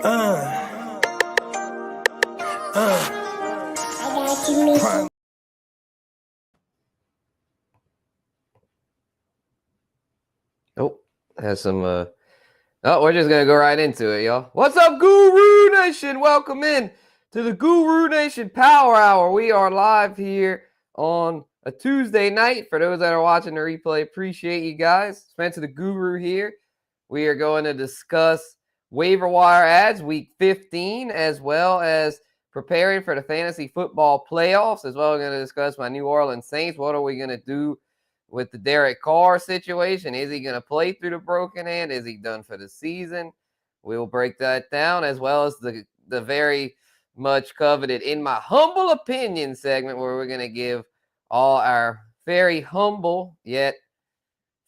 Oh, has some we're just gonna go right into it, y'all. What's up, Guru Nation? Welcome in to the Guru Nation Power Hour. We are live here on a Tuesday night. For those that are watching the replay, appreciate you guys. Spencer the Guru here. We are going to discuss waiver wire ads week 15, as well as preparing for the fantasy football playoffs, as well. We're going to discuss my New Orleans Saints. What are we going to do with the Derek Carr situation? Is he going to play through the broken hand? Is he done for the season? We'll break that down, as well as the very much coveted In My Humble Opinion segment, where we're going to give all our very humble yet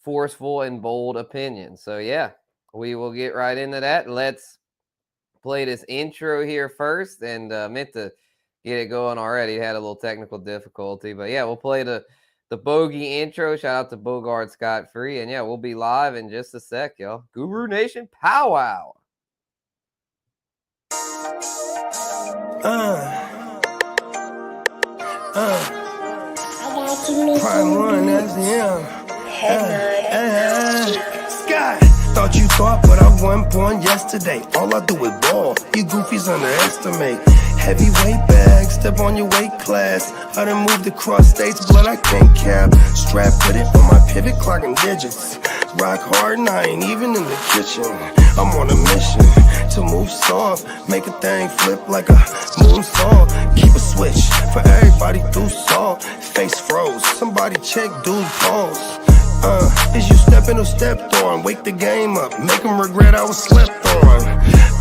forceful and bold opinions. So yeah, we will get right into that. Let's play this intro here first, and meant to get it going already. Had a little technical difficulty, but yeah, we'll play the bogey intro. Shout out to Bogart Scott Free. And yeah, we'll be live in just a sec, y'all. Guru Nation Powwow. Prime one, that's him. Scott, thought you thought, but I wasn't born yesterday. All I do is ball. You goofies underestimate. Heavyweight bag, step on your weight class. I done moved across states, blood I can't cap. Strap put it on my pivot, clocking digits. Rock hard and I ain't even in the kitchen. I'm on a mission to move soft, make a thing flip like a moonsault. Keep a switch for everybody through salt. Face froze, somebody check dude pulse. Is you stepping or stepped on? Wake the game up, make them regret I was slept on.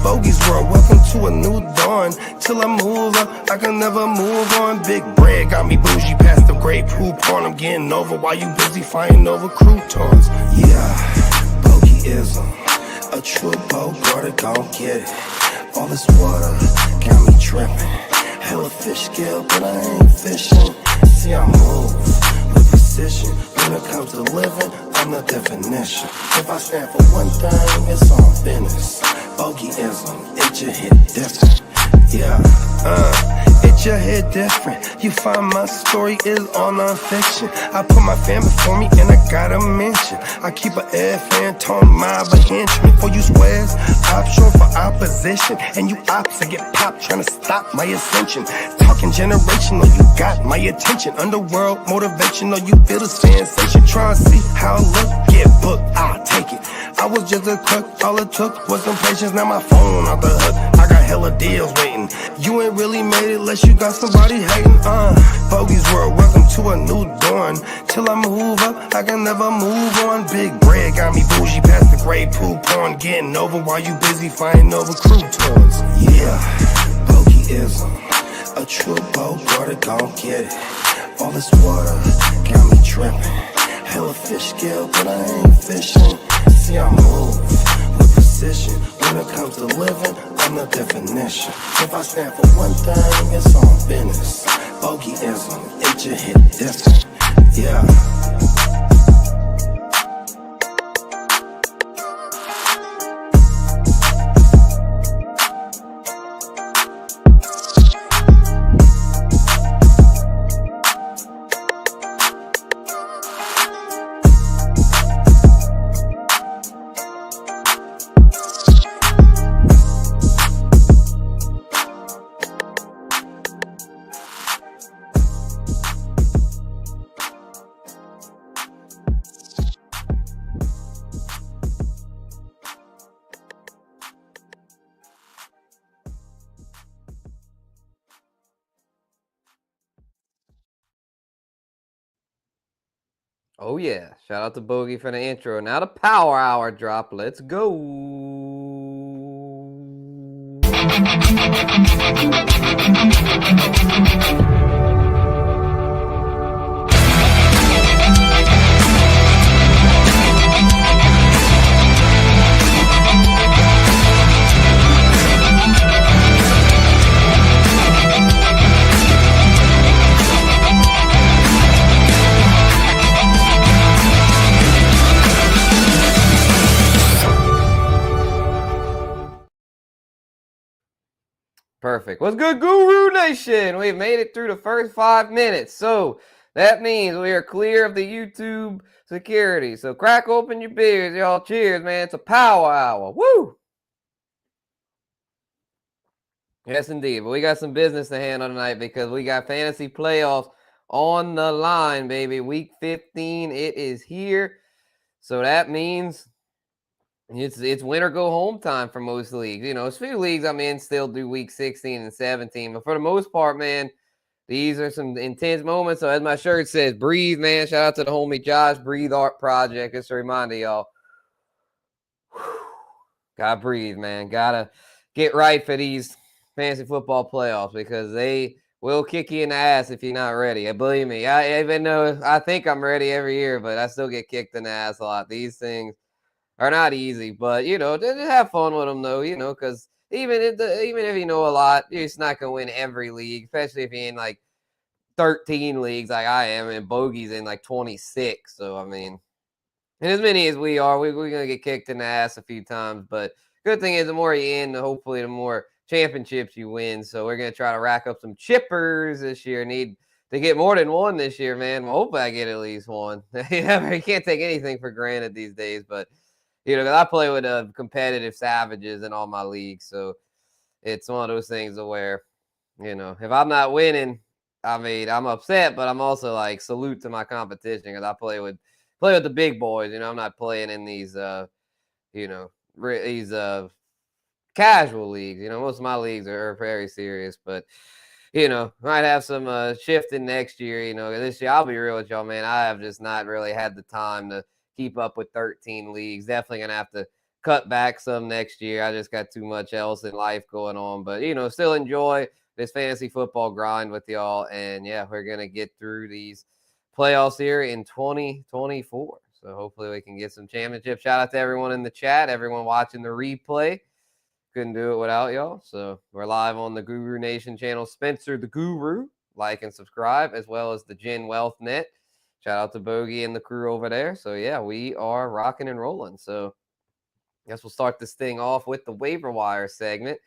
Bogey's world, welcome to a new dawn. Till I move up, I can never move on. Big bread got me bougie past the great poop on. I'm getting over while you busy fighting over croutons. Yeah, bogeyism, a true Bogart, gon' get it. All this water got me tripping. Hella fish scale, but I ain't fishing. See, I move with precision. When it comes to living, I'm the definition. If I stand for one thing, it's on business. Bogeyism, it just hit different. Yeah, it just hit different. You find my story is all non-fiction. I put my fan before me and I gotta mention. I keep an air fan tone mob a henchman. For you squares, option for opposition. And you ops that get popped trying to stop my ascension. Talking generational, you got my attention. Underworld motivational, you feel the sensation. Try and see how I look, get booked, I'll take it. I was just a cook, all it took was some patience. Now my phone off the hook, I got hella deals waiting. You ain't really made it unless you got somebody hating. Bogey's world, welcome to a new dawn. Till I move up, I can never move on. Big bread got me bougie past the great poop on. Getting over while you busy fighting over croutons. Yeah, bogeyism, a true Bogart, gon' get it. All this water got me tripping. Hella fish scale, but I ain't fishing. See, I move with precision. When it comes to living, I'm the definition. If I stand for one thing, it's on business. Bogeyism, it just hit different. Yeah. Oh yeah, shout out to Bogey for the intro. Now the Power Hour drop. Let's go. Perfect. What's good, Guru Nation? We've made it through the first 5 minutes. So that means we are clear of the YouTube security. So crack open your beers, y'all. Cheers, man. It's a power hour. Woo! Yes, indeed. But we got some business to handle tonight because we got fantasy playoffs on the line, baby. Week 15, it is here. So that means it's win or go home time for most leagues. You know, a few leagues I'm in still do week 16 and 17. But for the most part, man, these are some intense moments. So as my shirt says, breathe, man. Shout out to the homie Josh, Breathe Art Project. Just a reminder, y'all. Gotta breathe, man. Gotta get right for these fantasy football playoffs because they will kick you in the ass if you're not ready. Believe me, I even though I think I'm ready every year, but I still get kicked in the ass a lot. These things are not easy, but you know, just have fun with them though. You know, because even if you know a lot, you're just not gonna win every league, especially if you're in like 13 leagues like I am, and Bogey's in like 26. So I mean. And as many as we are, we're going to get kicked in the ass a few times. But good thing is the more you're in, hopefully the more championships you win. So we're going to try to rack up some chippers this year. Need to get more than one this year, man. Well, hopefully I get at least one. You can't take anything for granted these days. But, you know, I play with competitive savages in all my leagues. So it's one of those things where, you know, if I'm not winning, I mean, I'm upset, but I'm also like salute to my competition because I play with the big boys. You know, I'm not playing in these, you know, these casual leagues. You know, most of my leagues are very serious, but you know, might have some shifting next year. You know, this year I'll be real with y'all, man. I have just not really had the time to keep up with 13 leagues. Definitely gonna have to cut back some next year. I just got too much else in life going on, but you know, still enjoy this fantasy football grind with y'all. And yeah, we're gonna get through these playoffs here in 2024. So hopefully we can get some championships. Shout out to everyone in the chat, everyone watching the replay. Couldn't do it without y'all. So we're live on the Guru Nation channel. Spencer the Guru, like and subscribe, as well as the Gen Wealth Net. Shout out to Bogey and the crew over there. So yeah, we are rocking and rolling. So I guess we'll start this thing off with the waiver wire segment.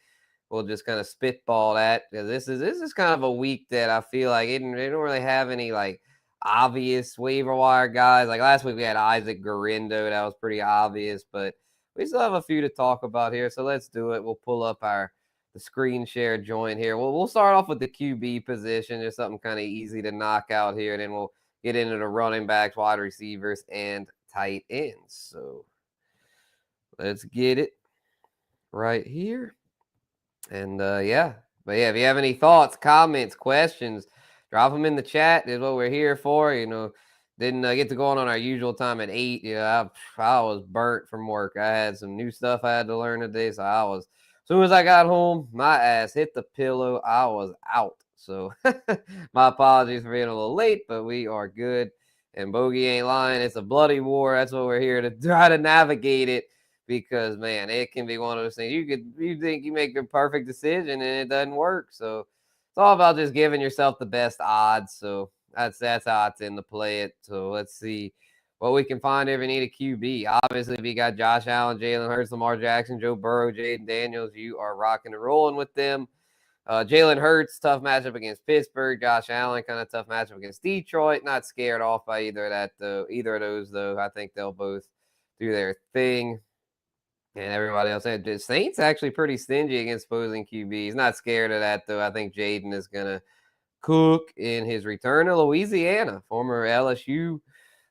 We'll just kind of spitball that because this is kind of a week that I feel like they don't really have any like obvious waiver wire guys. Like last week we had Isaac Garindo, that was pretty obvious, but we still have a few to talk about here. So let's do it. We'll pull up the screen share joint here. We'll start off with the QB position, just something kind of easy to knock out here, and then we'll get into the running backs, wide receivers, and tight ends. So let's get it right here. And yeah, but yeah, if you have any thoughts, comments, questions, drop them in the chat. Is what we're here for. You know, didn't get to go on our usual time at 8. Yeah, I was burnt from work. I had some new stuff I had to learn today, so as soon as I got home, my ass hit the pillow. I was out. So my apologies for being a little late, but we are good. And Bogey ain't lying. It's a bloody war. That's what we're here to try to navigate it. Because man, it can be one of those things you think you make the perfect decision and it doesn't work. So it's all about just giving yourself the best odds. So that's how I tend to play it. So let's see what we can find if we need a QB. Obviously, if you got Josh Allen, Jalen Hurts, Lamar Jackson, Joe Burrow, Jaden Daniels, you are rocking and rolling with them. Jalen Hurts, tough matchup against Pittsburgh. Josh Allen, kind of tough matchup against Detroit. Not scared off by either of those, though. I think they'll both do their thing. And everybody else said the Saints actually pretty stingy against opposing QBs. Not scared of that, though. I think Jaden is going to cook in his return to Louisiana. Former LSU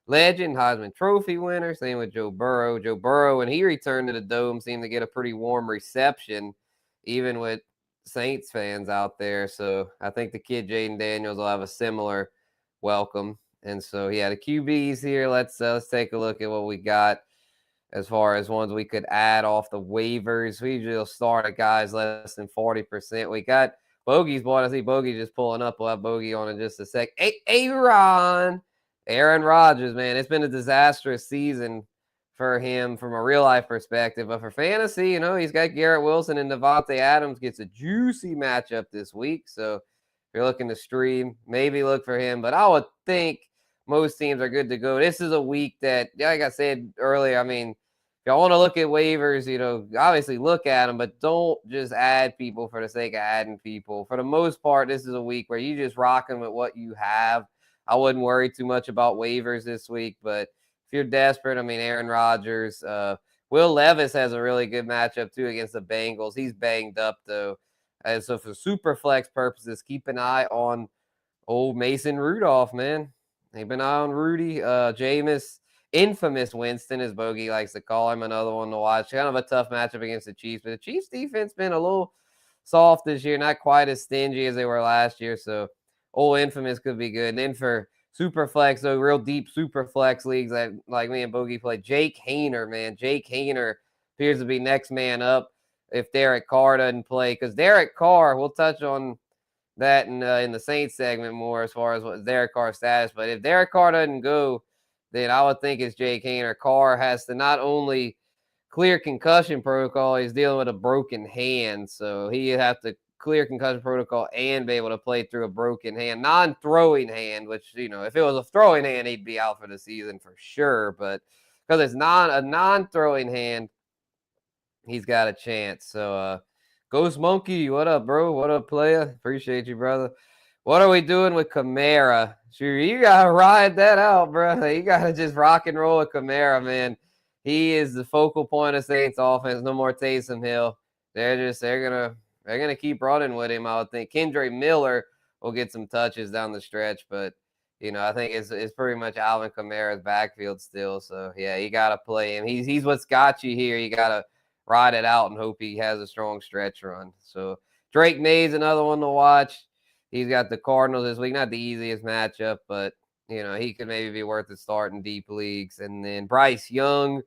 legend, Heisman Trophy winner. Same with Joe Burrow. Joe Burrow, when he returned to the Dome, seemed to get a pretty warm reception, even with Saints fans out there. So I think the kid Jaden Daniels will have a similar welcome. And so, yeah, the QBs here. Let's take a look at what we got. As far as ones we could add off the waivers, we usually start at guys less than 40%. We got Bogey's boy. I see Bogey just pulling up. We'll have Bogey on in just a sec. Aaron Rodgers, man, it's been a disastrous season for him from a real life perspective. But for fantasy, you know, he's got Garrett Wilson and Devontae Adams gets a juicy matchup this week. So if you're looking to stream, maybe look for him. But I would think most teams are good to go. This is a week that, like I said earlier, I mean, y'all want to look at waivers, obviously look at them, but don't just add people for the sake of adding people. For the most part, this is a week where you just rocking with what you have. I wouldn't worry too much about waivers this week, but if you're desperate, I mean, Aaron Rodgers, Will Levis has a really good matchup too against the Bengals. He's banged up though. And so for super flex purposes, keep an eye on old Mason Rudolph, man. Keep an eye on Rudy. Jameis, infamous Winston, as Bogey likes to call him, another one to watch. Kind of a tough matchup against the Chiefs, but the Chiefs defense been a little soft this year, not quite as stingy as they were last year. So old infamous could be good. And then for super flex, though, real deep super flex leagues that like me and Bogey play, Jake Hayner, man. Jake Hayner appears to be next man up if Derek Carr doesn't play. Because Derek Carr, we'll touch on that in the Saints segment more as far as what Derek Carr's status. But if Derek Carr doesn't go, then I would think it's Jake Hayner. Carr has to not only clear concussion protocol, he's dealing with a broken hand. So he have to clear concussion protocol and be able to play through a broken hand, non-throwing hand, which, if it was a throwing hand, he'd be out for the season for sure. But because it's a non-throwing hand, he's got a chance. So, Ghost Monkey, what up, bro? What up, player? Appreciate you, brother. What are we doing with Kamara? Sure, you gotta ride that out, bro. You gotta just rock and roll with Kamara, man. He is the focal point of Saints offense. No more Taysom Hill. They're gonna keep running with him. I would think Kendre Miller will get some touches down the stretch, but I think it's pretty much Alvin Kamara's backfield still. So yeah, you gotta play him. He's what's got you here. You gotta ride it out and hope he has a strong stretch run. So Drake May's another one to watch. He's got the Cardinals this week. Not the easiest matchup, but he could maybe be worth a start in deep leagues. And then Bryce Young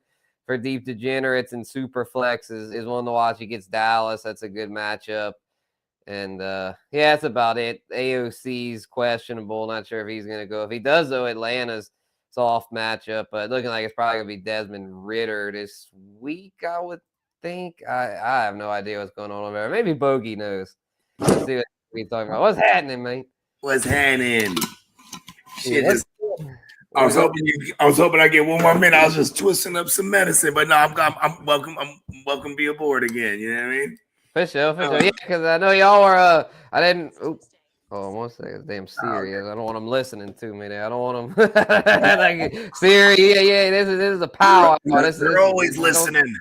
for deep degenerates and super flex is one to watch. He gets Dallas. That's a good matchup. And that's about it. AOC's questionable. Not sure if he's going to go. If he does, though, Atlanta's soft matchup, but looking like it's probably going to be Desmond Ridder this week, I would think. I have no idea what's going on over there. Maybe Bogey knows. Let's see what we're talking about. What's happening, man? What's happening? Shit, I was hoping I get one more minute. I was just twisting up some medicine, but no, I'm welcome. I'm welcome to be aboard again. You know what I mean? For sure. Yeah, because I know y'all are. I didn't. Oh, one second. Damn serious. I don't want them listening to me there. I don't want them like Siri. Yeah. This is a power. They're always listening.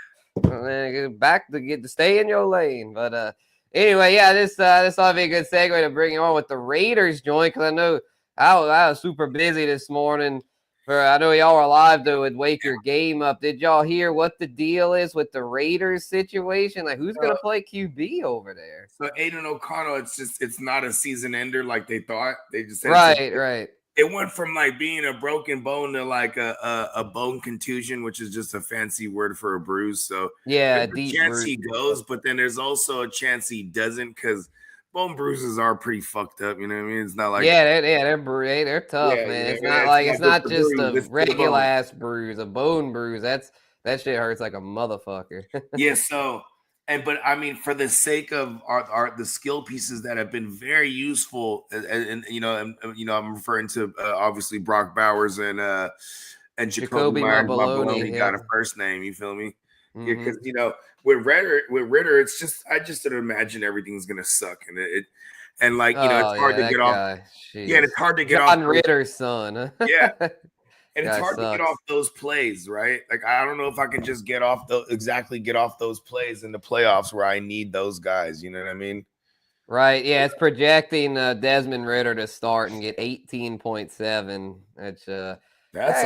Back to stay in your lane. But anyway, yeah, this ought to be a good segue to bring you on with the Raiders joint, because I know I was super busy this morning. I know y'all are live though with Wake Your Game Up. Did y'all hear what the deal is with the Raiders situation? Like, who's gonna play QB over there? So Aiden O'Connell, it's not a season ender like they thought. They just said right. It went from like being a broken bone to like a bone contusion, which is just a fancy word for a bruise. So yeah, there's a chance he goes, but then there's also a chance he doesn't, because bone bruises are pretty fucked up. You know what I mean? It's not like they're tough, man. It's not just a regular ass bruise, a bone bruise. That shit hurts like a motherfucker. Yeah. So. But I mean, for the sake of the skill pieces that have been very useful, and I'm referring to obviously Brock Bowers and Jacoby Myers got a first name. You feel me? Mm-hmm. Yeah, because with Ritter, it's just I just don't imagine everything's gonna suck, and it's hard to get off. Yeah, it's hard to get off. John Ritter's son. Yeah. And it's hard to get off those plays, right? Like, I don't know if I can just get off those plays in the playoffs where I need those guys. You know what I mean? Right. Yeah, it's projecting Desmond Ridder to start and get 18.7. That's a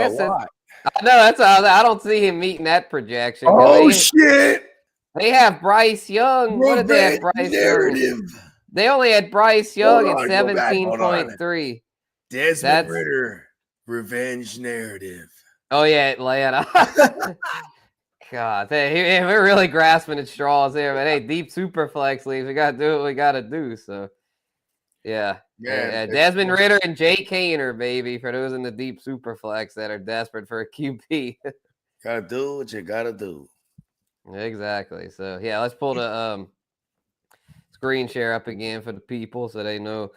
lot. I know. I don't see him meeting that projection. Shit! They have Bryce Young. What did they have Bryce Young? They only had Bryce Young at 17.3. Desmond Ridder. Revenge narrative. Oh yeah, Atlanta. God, we're really grasping at straws here, but hey, deep super flex leagues, we gotta do what we gotta do. So yeah. Desmond Ridder and Jake Hayner, baby, for those in the deep super flex that are desperate for a QB. Gotta do what you gotta do. Exactly. So yeah, let's pull the screen share up again for the people so they know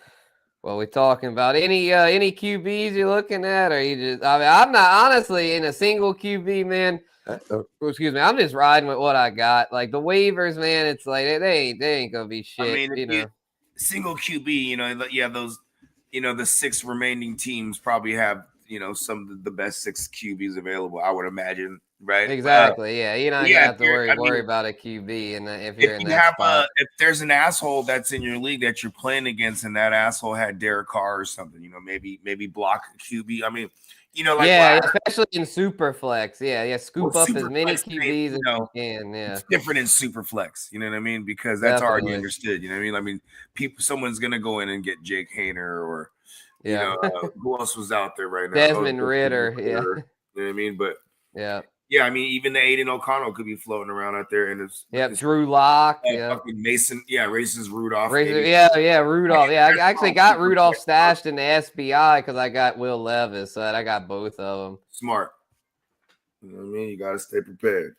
Well, we're talking about any QBs you're looking at, or you just? I mean, I'm not honestly in a single QB, man. Excuse me, I'm just riding with what I got. Like the waivers, man. It's like they ain't gonna be shit. I mean, if you know. single QB, you have those, the 6 remaining teams probably have some of the best 6 QBs available. I would imagine, right? Exactly. Yeah, you're not gonna Yeah, have to worry about a QB, and if if you're in you that have spot. if there's an asshole that's in your league that you're playing against, and that asshole had Derek Carr or something, maybe block a QB. I mean, like Yeah, especially in super flex. Yeah, scoop up as super many flex, QBs as you can. Yeah, it's different in super flex. You know what I mean? Because that's already definitely. understood. You know what I mean? I mean, someone's gonna go in and get Jake Hayner or Yeah. who else was out there right now? Desmond Ritter. Yeah. You know what I mean? But Yeah. yeah, I mean, even the Aiden O'Connell could be floating around out there, and it's Drew Lock. Yeah. fucking Mason. Yeah, races Rudolph. Yeah, Rudolph. Yeah, I actually got Rudolph stashed in the SBI because I got Will Levis, so I got both of them. Smart. You know what I mean? You got to stay prepared.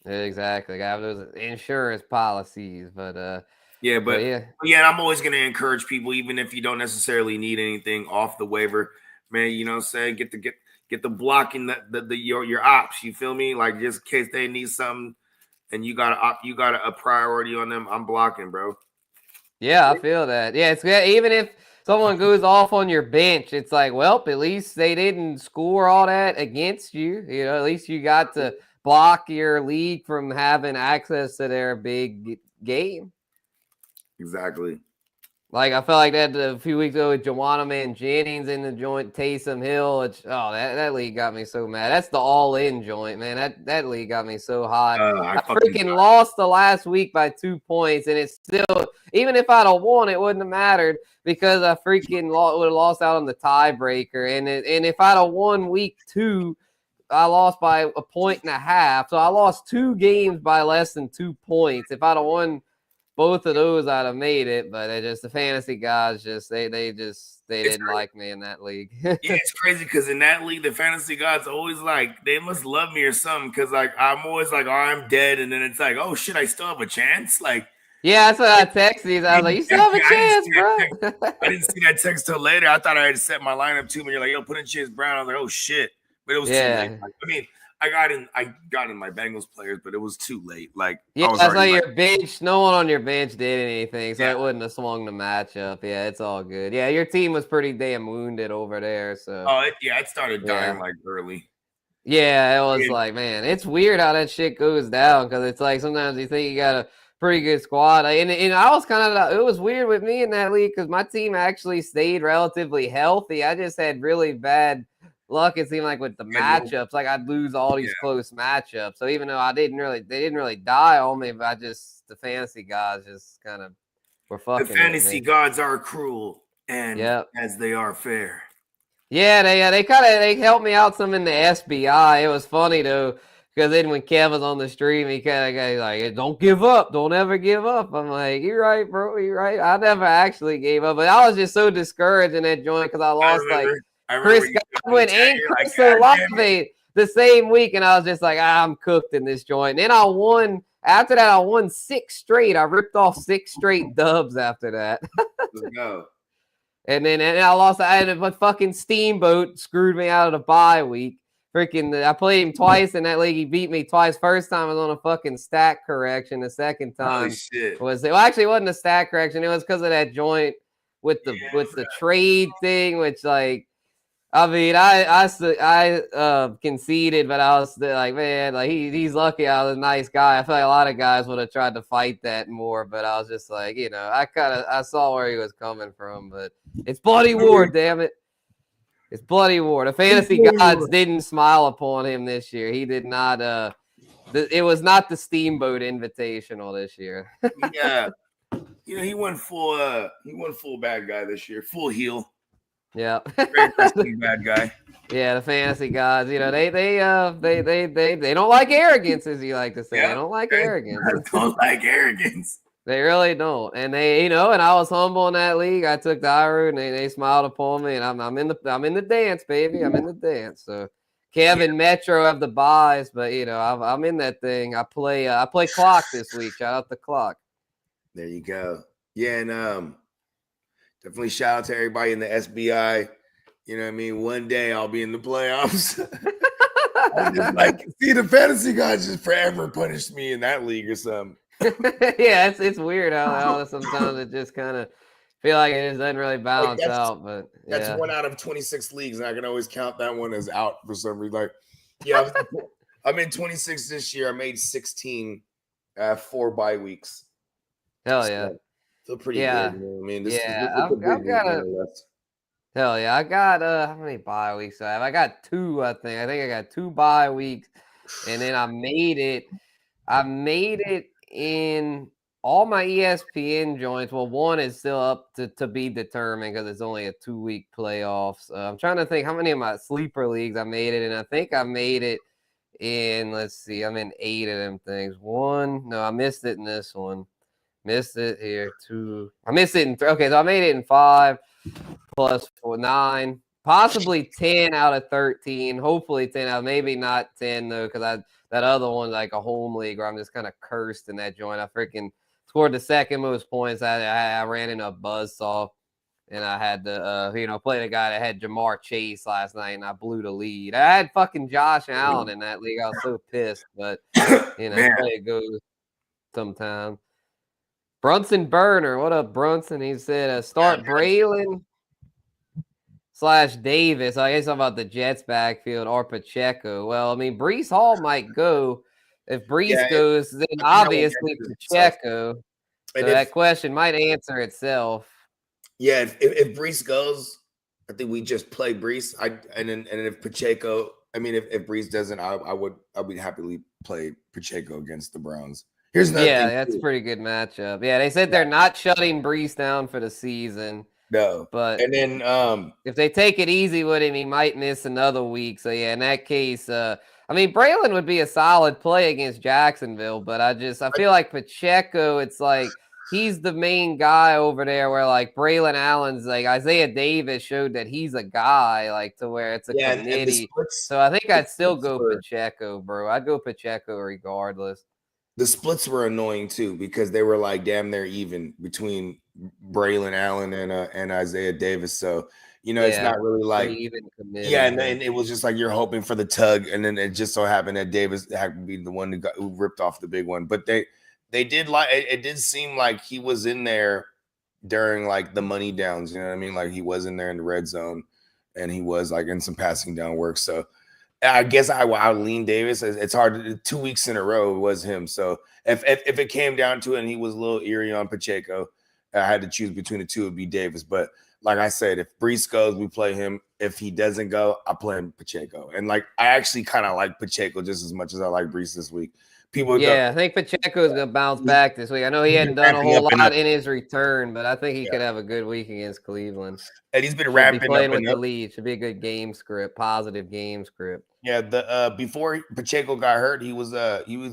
Exactly. I have those insurance policies, but yeah, but yeah, I'm always going to encourage people, even if you don't necessarily need anything off the waiver, man. You know what I'm saying? Get the blocking your ops. You feel me? Like just in case they need something, and you got a priority on them. I'm blocking, bro. Yeah, I feel that. Yeah, it's good. Even if someone goes off on your bench, it's like, well, at least they didn't score all that against you. You know, at least you got to block your league from having access to their big game. Exactly. Like, I felt like that a few weeks ago with Joanna Man Jennings in the joint, Taysom Hill. That league got me so mad. That's the all-in joint, man. That league got me so hot. I freaking lost the last week by 2 points, and it's still, even if I'd have won, it wouldn't have mattered because I freaking would have lost out on the tiebreaker. And if I'd have won week 2, I lost by 1.5 points. So I lost 2 games by less than 2 points. If I'd have won both of those, I'd have made it, but the fantasy guys they didn't like me in that league. Yeah, it's crazy because in that league, the fantasy gods always like they must love me or something. Because like I'm always like, oh, I'm dead, and then it's like, oh shit, I still have a chance. Like, yeah, that's what I texted you. I was like, you still have a chance, bro. I didn't see that text till later. I thought I had set my lineup too. When you're like, yo, put in Chase Brown, I was like, oh shit, but it was too late. Like, I mean, I got in my Bengals players, but it was too late. Like, yeah, that's like your bench. No one on your bench did anything, so it wouldn't have swung the matchup. Yeah, it's all good. Yeah, your team was pretty damn wounded over there. So it started dying like early. Yeah, it was like, man, it's weird how that shit goes down because it's like sometimes you think you got a pretty good squad, and I was kind of, it was weird with me in that league because my team actually stayed relatively healthy. I just had really bad luck, it seemed like, with the matchups. Like I'd lose all these close matchups. So even though they didn't really die on me, but the fantasy guys just kind of were fucking. The fantasy gods are cruel, and as they are fair. Yeah, they helped me out some in the SBI. It was funny though, because then when Kev was on the stream, he kind of got like, "Don't give up, don't ever give up." I'm like, "You're right, bro, you're right." I never actually gave up, but I was just so discouraged in that joint because I lost Chris Godwin and Chris Olave the same week, and I was just like, I'm cooked in this joint. And then I won. After that, I won 6 straight. I ripped off 6 straight dubs after that. Let's go. And I lost. But fucking Steamboat screwed me out of the bye week. Freaking, I played him twice in that league. He beat me twice. First time I was on a fucking stack correction. The second time actually it wasn't a stack correction. It was because of that joint with the trade thing, which like. I mean, I conceded, but I was like, man, like he's lucky I was a nice guy. I feel like a lot of guys would have tried to fight that more, but I was just like, I saw where he was coming from, but it's Bloody War, damn it. It's Bloody War. The fantasy gods didn't smile upon him this year. He did not, it was not the Steamboat Invitational this year. Yeah. He went full bad guy this year, full heel. Yeah, bad guy. Yeah, the fantasy guys, they don't like arrogance, as you like to say. They don't like arrogance. They don't like arrogance. They really don't. And they, and I was humble in that league. I took the high road, and they smiled upon me, and I'm in the dance, baby. I'm in the dance. So Kevin Metro have the buys, but I'm in that thing. I play clock this week. Shout out the clock. There you go. Yeah, and Definitely shout out to everybody in the SBI. You know what I mean? One day I'll be in the playoffs. I'm just like, see, the fantasy guys just forever punished me in that league or something. Yeah, it's weird how sometimes it just kind of feel like it just doesn't really balance out. But that's yeah, 1 out of 26 leagues, and I can always count that one as out for some reason. Like, yeah, I'm in 26 this year. I made 16, 4 bye weeks. hell yeah, Feel pretty yeah, good. You know what I mean, this yeah. is a big I've got a nonetheless. hell yeah. I got how many bye weeks do I have? I got 2. I think I got 2 bye weeks, and then I made it. I made it in all my ESPN joints. Well, one is still up to be determined because it's only a 2-week playoffs. I'm trying to think how many of my sleeper leagues I made it, and I think I made it in. Let's see, I'm in 8 of them things. No, I missed it in this one. Missed it here. 2. I missed it in 3. Okay, so I made it in 5 plus 4, 9, possibly 10 out of 13. Hopefully 10 out. Maybe not 10 though, because that other one's like a home league where I'm just kind of cursed in that joint. I freaking scored the second most points. I ran into a buzzsaw, and I had to play the guy that had Jamar Chase last night, and I blew the lead. I had fucking Josh Allen in that league. I was so pissed, but that's the way it goes sometimes. Brunson Burner, what up, Brunson? He said start Braylon / Davis. I guess about the Jets backfield or Pacheco. Well, I mean, Breece Hall might go. If Breece goes, then obviously Pacheco. So that question might answer itself. Yeah, if Breece goes, I think we just play Breece. And if Pacheco, I mean, if Breece doesn't, I would happily play Pacheco against the Browns. Here's another thing. That's a pretty good matchup. Yeah, they said they're not shutting Breece down for the season. No, but and then if they take it easy with him, he might miss another week. So yeah, in that case, I mean, Braylon would be a solid play against Jacksonville, but I feel like Pacheco, it's like he's the main guy over there where like Braylon Allen's like Isaiah Davis showed that he's a guy like to where it's a committee. So I think I'd still go Pacheco, bro. I'd go Pacheco regardless. The splits were annoying too because they were like damn near even between Braylon Allen and Isaiah Davis. So it's not really like even committed. Yeah, and it was just like you're hoping for the tug, and then it just so happened that Davis had to be the one who ripped off the big one. But they did like it did seem like he was in there during like the money downs. You know what I mean? Like he was in there in the red zone, and he was like in some passing down work. So I guess I'll lean Davis. It's hard. 2 weeks in a row it was him. So if it came down to it, and he was a little eerie on Pacheco, I had to choose between the two. It'd be Davis, but. Like I said, if Breece goes, we play him. If he doesn't go, I play him Pacheco. And like I actually kind of like Pacheco just as much as I like Breece this week. I think Pacheco is going to bounce back this week. I know he hadn't done a whole lot in his return, but I think he could have a good week against Cleveland. And he's been ramping playing with the lead. Should be a good game script, positive game script. Yeah, before Pacheco got hurt, he was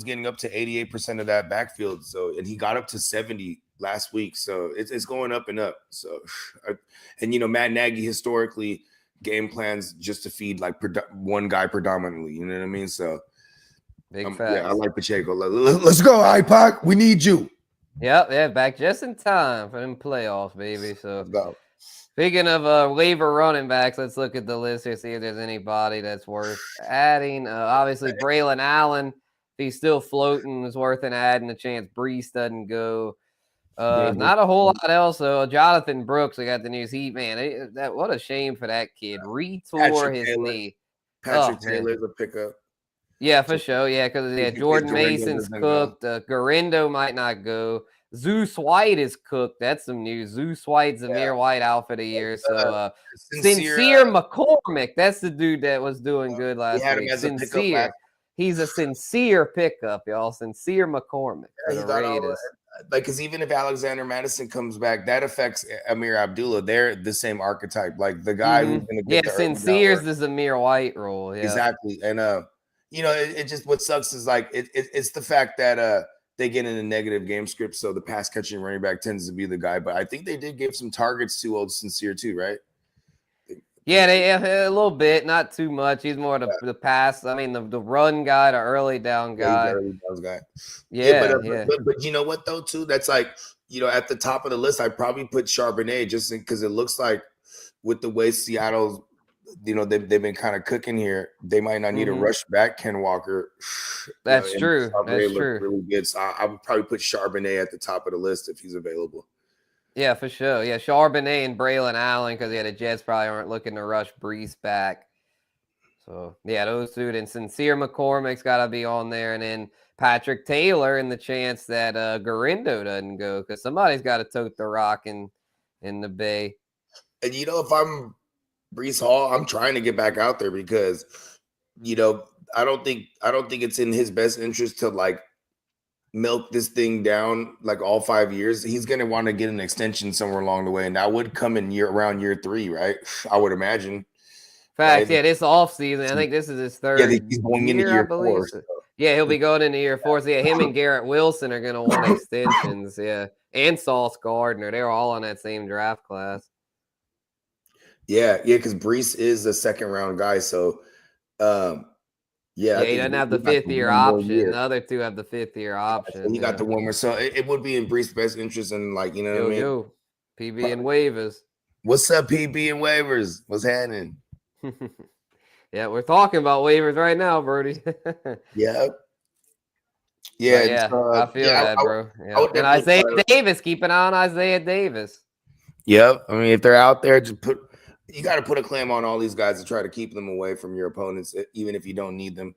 getting up to 88% of that backfield. So and he got up to 70 last week. So it's going up and up. So and Matt Nagy historically game plans just to feed like one guy predominantly. You know what I mean? So big facts. Yeah, I like Pacheco. Let's go, IPOC. We need you. Yep, back just in time for them playoffs, baby. So let's go. Speaking of waiver running backs, let's look at the list here, see if there's anybody that's worth adding. Obviously, Braylon Allen, if he's still floating, is worth an adding a chance Breece doesn't go. Not a whole lot else, though. Jonathan Brooks, I got the news. What a shame for that kid. Retore his knee. Patrick Taylor's a pickup. Yeah, for sure. Yeah, because Jordan Mason's cooked. Garindo might not go. Zeus White is cooked. That's some news. Zeus White's Zamir White out for the year. So Sincere McCormick, that's the dude that was doing good last week. Sincere. He's a sincere pickup, y'all. Sincere McCormick for the Raiders. Because even if Alexander Madison comes back, that affects Amir Abdullah. They're the same archetype. Like the guy who's going to get the Sincere's the Zamir White role. Yeah. Exactly. And it just what sucks is like it's the fact that they get in a negative game script, so the pass catching running back tends to be the guy. But I think they did give some targets to old Sincere too, right? Yeah, they a little bit, not too much. He's more the pass. I mean, the run guy, the early down guy. Early down guy. Yeah, But you know what though, too? That's like at the top of the list, I'd probably put Charbonnet just because it looks like with the way Seattle's, they've been kind of cooking here. They might not need to rush back Ken Walker. That's true. Charbonnet That's looks true. really good. So I would probably put Charbonnet at the top of the list if he's available. Yeah, for sure. Yeah, Charbonnet and Braylon Allen, because the Jets probably aren't looking to rush Brees back. So, yeah, those two. And Sincere McCormick's got to be on there. And then Patrick Taylor and the chance that Garindo doesn't go because somebody's got to tote the rock in the Bay. And, if I'm Brees Hall, I'm trying to get back out there because, I don't think it's in his best interest to, like, milk this thing down like all 5 years. He's going to want to get an extension somewhere along the way. And that would come in around year 3, right? I would imagine. Facts. Right? Yeah, this offseason, I think this is his third he's going into year, year I believe. 4. So. Yeah, he'll be going into year 4. So, yeah, him and Garrett Wilson are going to want extensions. Yeah, and Sauce Gardner. They're all on that same draft class. Yeah, because Brees is a second-round guy. So, yeah, he doesn't have the 5th-year option. The other two have the 5th-year option. So he got the 1 more. So it would be in Brees' best interest and what I mean? PB and waivers. What's up, PB and waivers? What's happening? Yeah, we're talking about waivers right now, Brody. Yeah. I feel that, bro. And Isaiah Davis, keep an eye on Isaiah Davis. Yep. I mean, if they're out there, you got to put a claim on all these guys to try to keep them away from your opponents, even if you don't need them.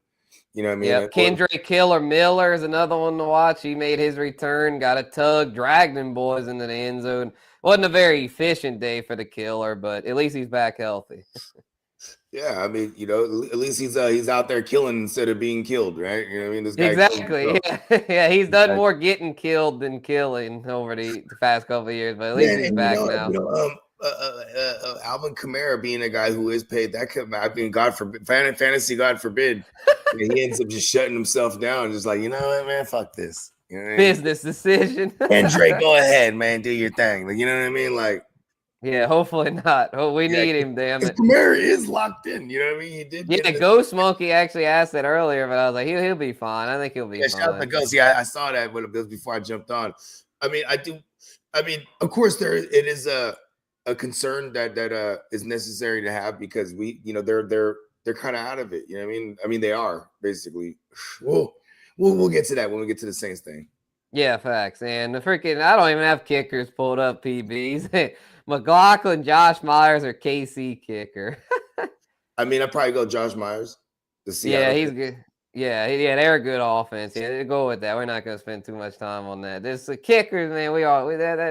You know what I mean? Yeah, Kendrick Miller is another one to watch. He made his return, got a tug, dragged them boys into the end zone. Wasn't a very efficient day for the Killer, but at least he's back healthy. Yeah, I mean, at least he's out there killing instead of being killed, right? You know what I mean? This guy exactly. Yeah, he's done more getting killed than killing over the past couple of years, but at least he's back now. Alvin Kamara being a guy who is paid, that could, I mean, God forbid, fantasy, God forbid, he ends up just shutting himself down, just like, you know what, man, fuck this. You know what business decision. And Drake, go ahead, man, do your thing. Like, you know what I mean? Like, yeah, hopefully not. Oh, we need him, damn it. Kamara is locked in. You know what I mean? He did. Yeah, Ghost Monkey actually asked that earlier, but I was like, he'll be fine. I think he'll be fine. Shout out to Ghost. Yeah, I saw that before I jumped on. I mean, of course, it is a concern that is necessary to have because they're kind of out of it. You know what I mean? I mean, they are basically. We'll get to that when we get to the Saints thing. Yeah, facts. And I don't even have kickers pulled up, PBs. McLaughlin, Josh Myers, or KC kicker. I mean, I'd probably go Josh Myers. Yeah, he's good. Yeah, they're a good offense. Yeah, go with that. We're not going to spend too much time on that. There's the kickers, man.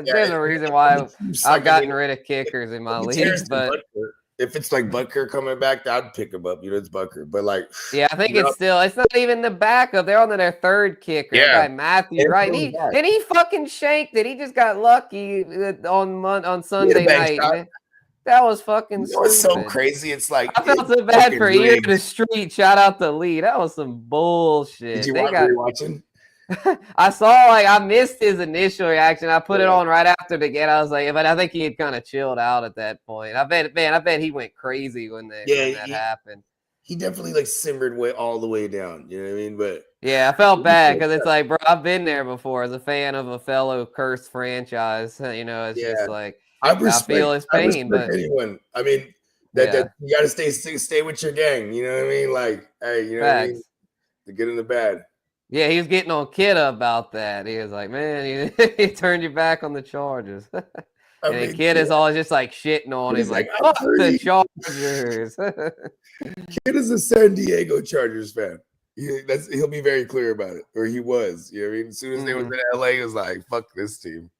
There's a reason why I've gotten rid of kickers in my league. But if it's like Butker coming back, I'd pick him up. It's Butker. But like, yeah, I think it's not even the backup. They're on to their 3rd kicker. Yeah, guy Matthew, right? He fucking shanked it. He just got lucky on Sunday night. Man. That was fucking stupid. It's so crazy. It's like I felt so bad for Ear to the Street. Shout out to Lee. That was some bullshit. Did you watching? I saw I missed his initial reaction. I put it on right after the game. I was like, but I think he had kind of chilled out at that point. I bet he went crazy when that happened. He definitely simmered all the way down. You know what I mean? But yeah, I felt bad because it's like, bro, I've been there before as a fan of a fellow cursed franchise. It's just like I feel his pain. But anyone, I mean, that you got to stay with your gang. You know what I mean? Like, hey, you know what I mean? To get in the bad. Yeah, he was getting on Kidda about that. He was like, man, he turned your back on the Chargers. And Kid is always just shitting on him, like, fuck the Chargers. Kid is a San Diego Chargers fan. He'll be very clear about it, or he was. You know what I mean? As soon as they was in LA, he was like, fuck this team.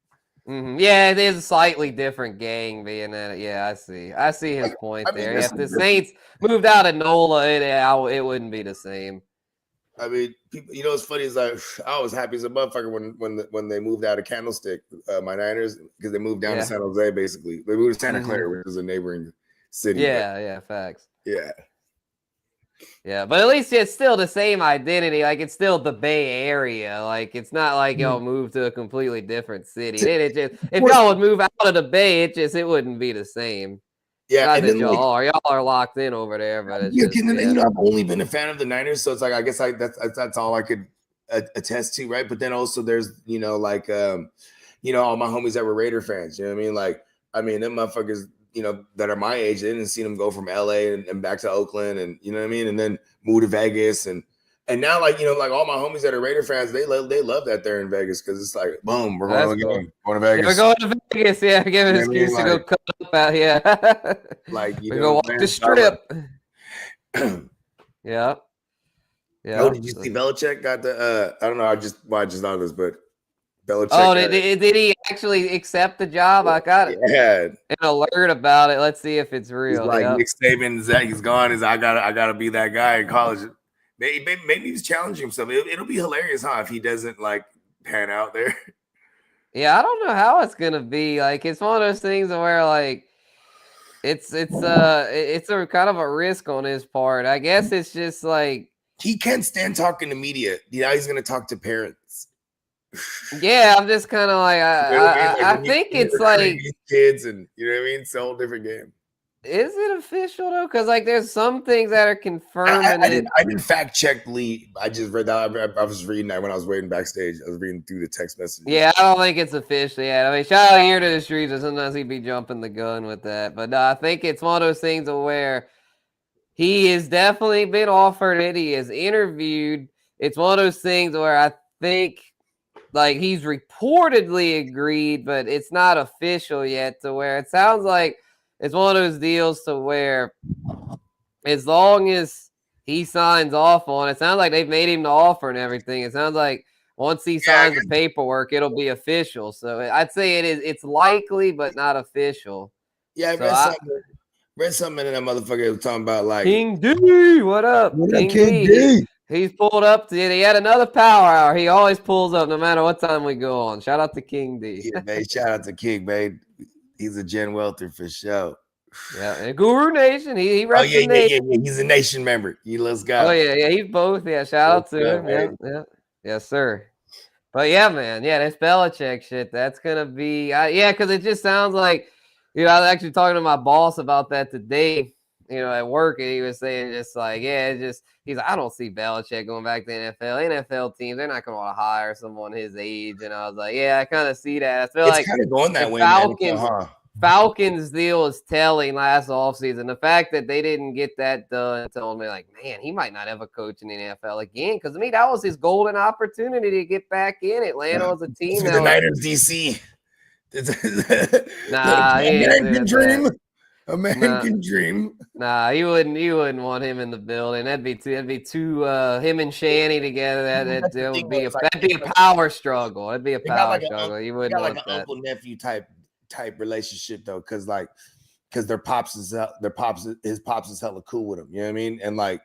Mm-hmm. Yeah, it is a slightly different gang being in it. Yeah, I see his point there. If the Saints moved out of NOLA, it wouldn't be the same. I mean, people, what's funny is I was happy as a motherfucker when they moved out of Candlestick, my Niners, because they moved down to San Jose. Basically, they moved to Santa Clara, which is a neighboring city. Yeah, facts. Yeah, but at least it's still the same identity. It's still the Bay Area. It's not like y'all moved to a completely different city. If y'all would move out of the Bay, it wouldn't be the same. Yeah, and then y'all are locked in over there, but it's I've only been a fan of the Niners, so it's like I guess that's all I could attest to, right? But then also there's all my homies that were Raider fans. You know what I mean? Like, I mean, them motherfuckers, that are my age, they didn't see them go from LA and back to Oakland, and you know what I mean, and then move to Vegas, and now like all my homies that are Raider fans, they love that they're in Vegas because it's like boom, we're going to Vegas. Yeah, we're going to Vegas. Yeah, give an excuse to go cut up out. Yeah, like we go walk the strip. Yeah. Oh, did you see Belichick got the? I don't know. I just thought of this, but Belichick. Oh, did he actually accept the job? I got an alert about it. Let's see if it's real. He's like Nick Saban, he's gone. I gotta be that guy in college. Maybe he's challenging himself. It'll be hilarious, huh? If he doesn't like pan out there. Yeah, I don't know how it's gonna be. Like, it's one of those things where like it's a kind of a risk on his part. I guess it's just like he can't stand talking to media. Now he's gonna talk to parents. Yeah, I'm just kind of like I think it's like kids, and you know what I mean. It's a whole different game. Is it official though? Because like there's some things that are confirming it. I didn't fact check Lee. I just read that. I was reading that when I was waiting backstage. I was reading through the text messages. Yeah, I don't think it's official yet. I mean, shout out here to the streets, and sometimes he'd be jumping the gun with that. But no, I think it's one of those things where he has definitely been offered it. He is interviewed. It's one of those things where I think like he's reportedly agreed, but it's not official yet, to where it sounds like it's one of those deals to where as long as he signs off on it, sounds like they've made him the offer and everything. It sounds like once he signs the paperwork, it'll be official. So I'd say it's likely, but not official. Yeah, I read something in that motherfucker was talking about like King D. What up? King D. He's pulled up. He had another power hour. He always pulls up no matter what time we go on. Shout out to King D. Yeah, babe. Shout out to King, babe. He's a Gen Welter for sure. Yeah, and Guru Nation. He reps the nation. Yeah. He's a nation member. Let's go. Oh yeah. He's both. Yeah, shout out to him. Yeah. Yes, sir. But yeah, man. Yeah, this Belichick shit. That's gonna be. Because it just sounds like, I was actually talking to my boss about that today. At work, and he was saying just like, he's like, I don't see Belichick going back to the NFL. NFL teams, they're not going to want to hire someone his age. And I was like, yeah, I kind of see that. I feel it's kind of going that way. Falcons deal is telling last offseason. The fact that they didn't get that done told me, like, man, he might not ever coach in the NFL again. Because, that was his golden opportunity to get back in. Atlanta was a team that the Niners, DC. American dream. American dream. Nah, you wouldn't want him in the building. That'd be too him and Shanny together. That'd be a power struggle. It'd be a power struggle. You wouldn't want that. Uncle nephew type relationship though, because his pops is hella cool with him. You know what I mean? And like,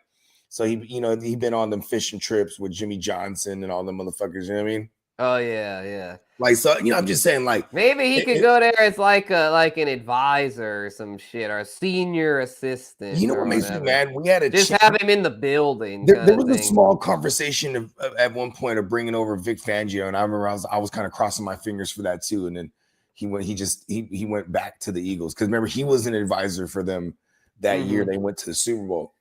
so he been on them fishing trips with Jimmy Johnson and all them motherfuckers. You know what I mean? Oh yeah. Like, so I'm just saying, like, maybe he could go there as like an advisor or some shit, or a senior assistant. You know what makes me mad? We had have him in the building. There was a small conversation at one point of bringing over Vic Fangio, and I remember I was kind of crossing my fingers for that too. And then he went back to the Eagles, because remember, he was an advisor for them that year. They went to the Super Bowl.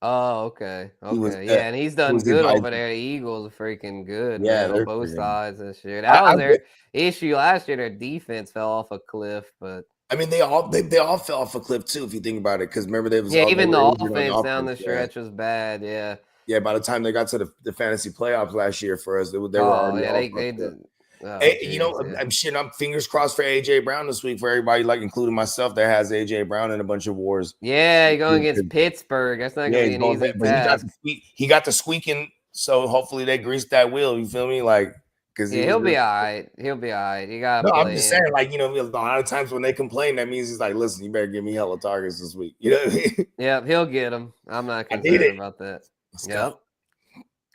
Oh, okay. And he's done good over there. The Eagles are freaking good. Yeah, on both sides and shit. That was their issue last year. Their defense fell off a cliff, but they all fell off a cliff too, if you think about it. Because remember, even the offense down the stretch was bad. Yeah. Yeah, by the time they got to the fantasy playoffs last year for us, they were already. They did. I'm fingers crossed for AJ Brown this week, for everybody, like including myself, that has AJ Brown in a bunch of wars. Yeah, you're going against Pittsburgh. That's not going to be an easy task. He got the squeaking, so hopefully they grease that wheel. You feel me? Like, because he'll be all right. He'll be all right. You got. No, I'm just saying, like, a lot of times when they complain, that means he's like, listen, you better give me hella targets this week. You know what I mean? Yeah, he'll get them. I'm not concerned about that. Yep.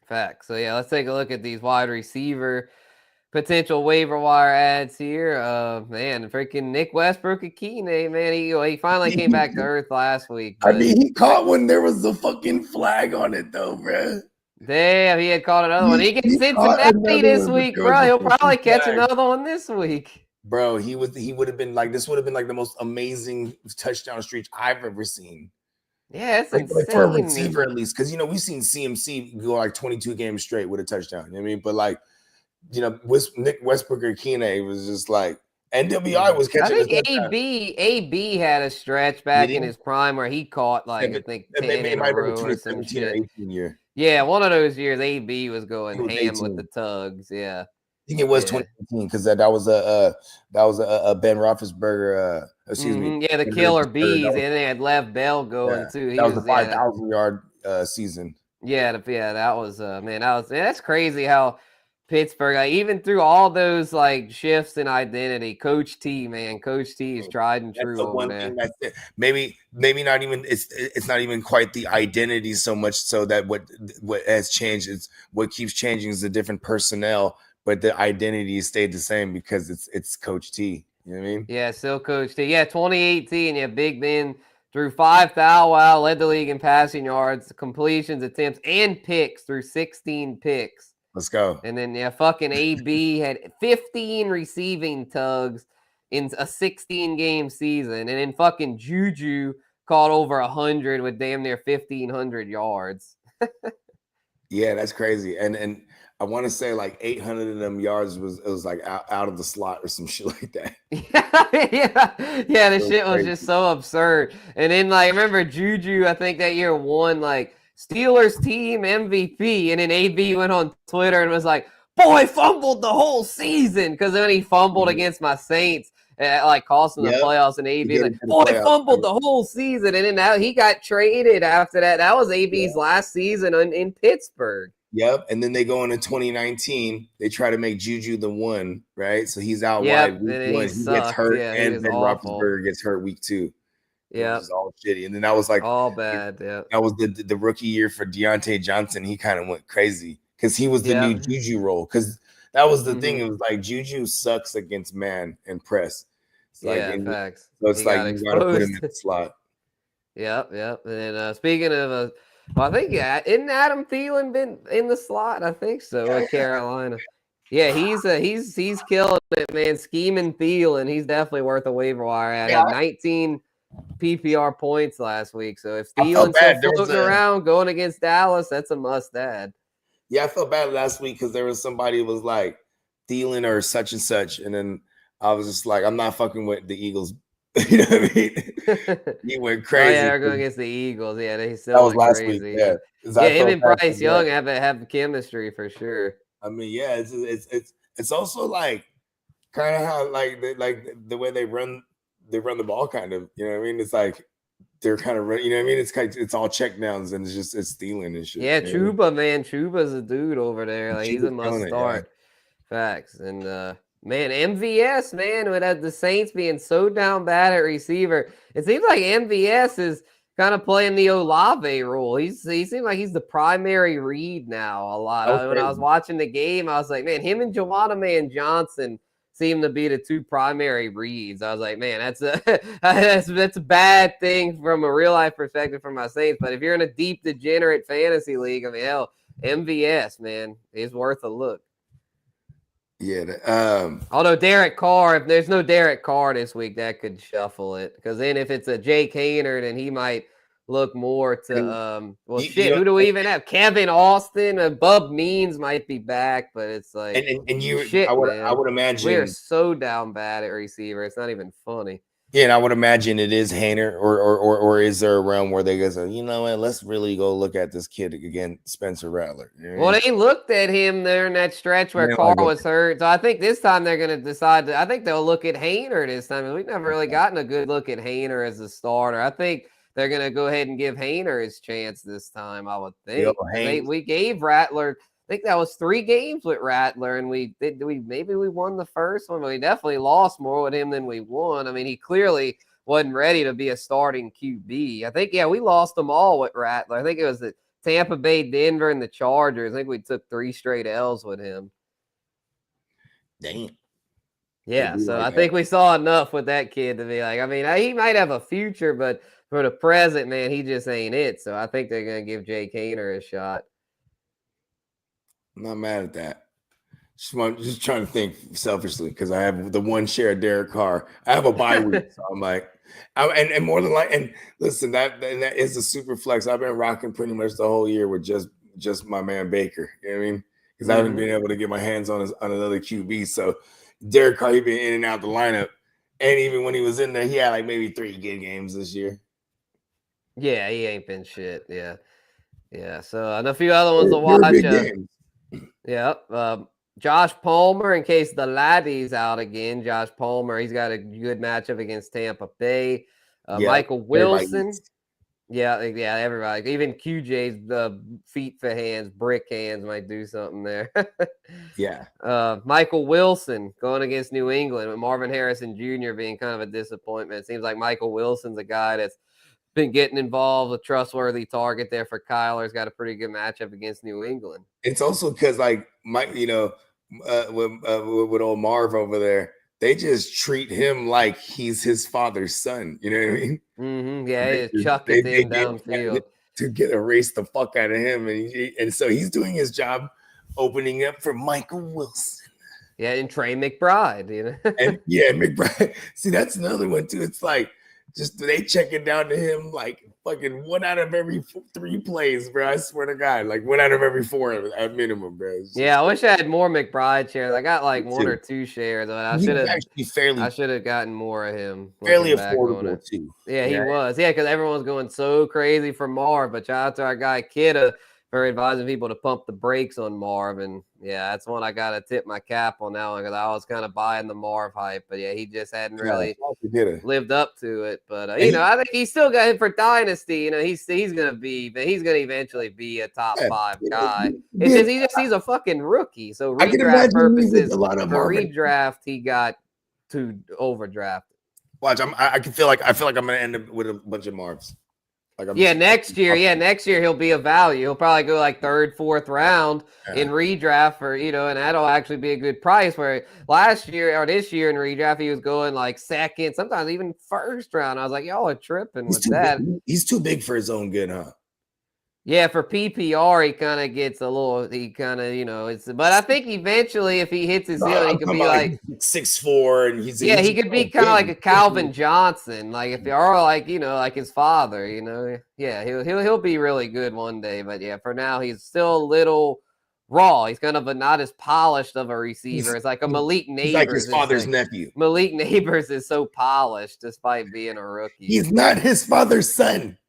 Fact. So yeah, let's take a look at these wide receiver potential waiver wire ads here. Man, freaking Nick Westbrook a key name, man. He finally came back to earth last week. He caught when there was a fucking flag on it though, bro. Damn, he had caught another one. He gets Cincinnati this week, bro. He'll probably catch another one this week. Bro, he would have been like, this would have been like the most amazing touchdown streak I've ever seen. Yeah, it's insane. Like for a receiver at least, because we've seen CMC go like 22 games straight with a touchdown. You know what I mean? But like, Nick Westbrook-Ikhine was just like NWI was I catching his think AB had a stretch back in his prime where he caught like I think 10 in a row or some shit. 18 year. Yeah, one of those years AB was going was ham 18. with the tugs. Yeah, I think it was 2018 because that was a Ben Roethlisberger. Yeah, the killer bees, and they had Lev Bell going too. He that was a 5,000 yard season. Yeah, that was man, that's crazy how Pittsburgh, like, even through all those like shifts in identity, Coach T is tried and true That's the one over there. thing that's it. Maybe not even it's not even quite the identity so much so that what has changed is what keeps changing is the different personnel, but the identity stayed the same because it's Coach T. You know what I mean? Yeah, still Coach T. Yeah, 2018, yeah, Big Ben threw 5 wow, led the league in passing yards, completions, attempts, and picks through 16 picks. Let's go. And then fucking AB had 15 receiving tugs in a 16-game season, and then fucking Juju caught over 100 with damn near 1,500 yards. Yeah, that's crazy. And I want to say like 800 of them yards was like out of the slot or some shit like that. yeah, the shit was just so absurd. And then like remember Juju, I think that year won like Steelers team MVP, and then AB went on Twitter and was like, "Boy, fumbled the whole season," because then he fumbled against my Saints, like costing the playoffs. And AB like, "Boy, fumbled the whole season," and then now he got traded after that. That was AB's last season in Pittsburgh. Yep, and then they go into 2019. They try to make Juju the one, right? So he's out wide week 1. He gets hurt, and then Roethlisberger gets hurt week 2. Yeah, was all shitty. And then that was like all bad. Yeah, that was the rookie year for Deontay Johnson. He kind of went crazy because he was the new Juju role. Because that was the thing. It was like Juju sucks against man and press. It's facts. So it's like you got to put him in the slot. Yep. And then speaking of well, I think isn't Adam Thielen been in the slot? I think so with Carolina. Yeah, he's killing it, man. Scheming Thielen, he's definitely worth a waiver wire ad. Had 19 PPR points last week. So if Thielen's still floating around going against Dallas, that's a must add. Yeah, I felt bad last week because there was somebody who was like Thielen or such and such, and then I was just like, I'm not fucking with the Eagles. You know what I mean? He went crazy. Yeah, they're going against the Eagles. Yeah, they still went last crazy. Week. Yeah, him and Bryce Young have chemistry for sure. I mean, yeah, it's also like kind of how like the way they run the ball, kind of. You know what I mean? It's like they're kind of, you know what I mean? It's kind of, it's all check downs and it's stealing and shit. Yeah, Chuba, man, Chuba's a dude over there. Like he's a must start. Facts. And man, MVS, man, with the Saints being so down bad at receiver, it seems like MVS is kind of playing the Olave role. He seems like he's the primary read now a lot. When I was watching the game, I was like, man, him and Joanna Johnson seem to be the two primary reads. I was like, man, that's a bad thing from a real life perspective for my Saints. But if you're in a deep degenerate fantasy league, I mean, hell, MVS, man, is worth a look. Yeah. Although Derek Carr, if there's no Derek Carr this week, that could shuffle it. Because then if it's a Jake Haener, then he might look more to who do we even have? Kevin Austin, Bub Means might be back, but it's like I would imagine we're so down bad at receiver. It's not even funny. Yeah, and I would imagine it is Haener, or is there a realm where they go, you know what, let's really go look at this kid again, Spencer Rattler. You know well, they looked at him there in that stretch where Carr was hurt. So I think this time they're going to decide. I think they'll look at Haener this time. We've never really gotten a good look at Haener as a starter. I think they're going to go ahead and give Haener his chance this time, I would think. We gave Rattler, I think that was 3 games with Rattler, and maybe we won the first one, but we definitely lost more with him than we won. I mean, he clearly wasn't ready to be a starting QB. I think, we lost them all with Rattler. I think it was the Tampa Bay, Denver, and the Chargers. I think we took 3 straight L's with him. Damn. Yeah, so I think we saw enough with that kid to be like, I mean, he might have a future, but for the present, man, he just ain't it. So I think they're going to give Jake Haener a shot. I'm not mad at that. Just trying to think selfishly because I have the one share of Derek Carr. I have a bye week, so I'm like, and more than like, and listen, that is a super flex. I've been rocking pretty much the whole year with just my man Baker. You know what I mean? because I haven't been able to get my hands on another QB. So Derek Carr, he been in and out the lineup, and even when he was in there, he had like maybe 3 good games this year. Yeah, he ain't been shit. Yeah. So and a few other ones to They were watch. big games. Yeah. Josh Palmer, in case the laddie's out again. Josh Palmer, he's got a good matchup against Tampa Bay. Michael Wilson. Yeah, everybody. Even QJ's the feet for hands, brick hands might do something there. Yeah. Michael Wilson going against New England with Marvin Harrison Jr. being kind of a disappointment. It seems like Michael Wilson's a guy that's been getting involved, a trustworthy target there for Kyler's got a pretty good matchup against New England. It's also because like Mike, with old Marv over there, they just treat him like he's his father's son. You know what I mean? Mm-hmm. Yeah, they chuck it him downfield to get erase the fuck out of him, and so he's doing his job, opening up for Michael Wilson. Yeah, and Trey McBride, and McBride. See, that's another one too. It's like just they check it down to him like fucking 1 out of every 3 plays, bro. I swear to God, like 1 out of every 4 at minimum, bro. Yeah, I wish I had more McBride shares. I got like 1 or 2 shares, but I should have gotten more of him. Fairly affordable too. Yeah, he was. Yeah, because everyone was going so crazy for Marv. But shout out to our guy Kidda for advising people to pump the brakes on Marv. And yeah, that's one I got to tip my cap on that one because I was kind of buying the Marv hype. But yeah, he just hadn't really lived up to it. But I think he's still got him for Dynasty. He's gonna eventually be a top 5 guy. It's just he's a fucking rookie. So redraft purposes, redraft he got to overdraft. Watch, I feel like I'm gonna end up with a bunch of Marvs. Next year he'll be a value. He'll probably go like 3rd, 4th round in redraft for, and that'll actually be a good price. Where last year or this year in redraft, he was going like 2nd, sometimes even 1st round. I was like, y'all are tripping with that. He's too big for his own good, huh? Yeah, for PPR, he kind of gets a little. He kind of, but I think eventually, if he hits his ceiling, he could be like 6'4", and he's he could be kind of like a Calvin Johnson, like if you are like like his father, Yeah, he'll be really good one day, but yeah, for now he's still a little raw. He's kind of not as polished of a receiver. It's like a Malik Neighbors. He's like his father's nephew. Malik Neighbors is so polished despite being a rookie. He's not his father's son.